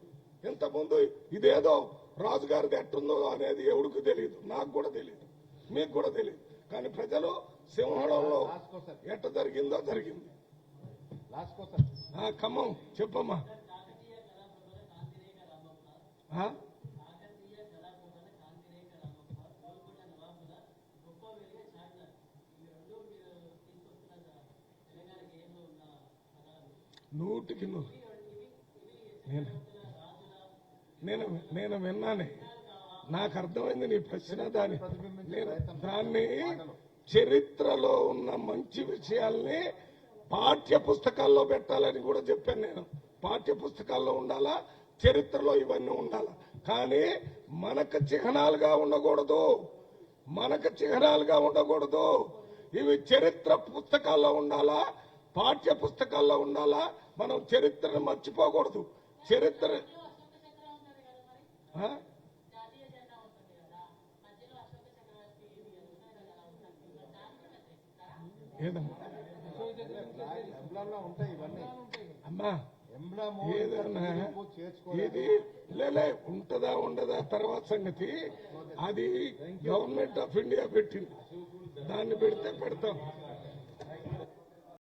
ఇంతకుముందు ఇదేదో రాజుగారిది ఎట్టుందో అనేది ఎవరికి తెలియదు, నాకు కూడా తెలియదు, మీకు కూడా తెలియదు. కానీ ప్రజలు సింహళంలో ఎట్ట జరిగిందో జరిగింది. ఖమ్మం చెప్పమ్మా. నూటికి నేను విన్నానే, నాకు అర్థమైంది నీ ప్రశ్న. దాన్ని చరిత్రలో ఉన్న మంచి విషయాల్ని పాఠ్య పుస్తకాల్లో పెట్టాలని కూడా చెప్పాను నేను. పాఠ్య పుస్తకాల్లో ఉండాలా, చరిత్రలో ఇవన్నీ ఉండాలా. కానీ మనకు చిహ్నాలుగా ఉండకూడదు. ఇవి చరిత్ర పుస్తకాల్లో ఉండాలా, పాఠ్య పుస్తకాల్లో ఉండాలా. మనం చరిత్రను మర్చిపోకూడదు. చరిత్ర అమ్మా ఏదన్నా ఇది ఉంటదా ఉండదా తర్వాత సంగతి. అది గవర్నమెంట్ ఆఫ్ ఇండియా పెట్టింది, దాన్ని పెడితే పెడతాం.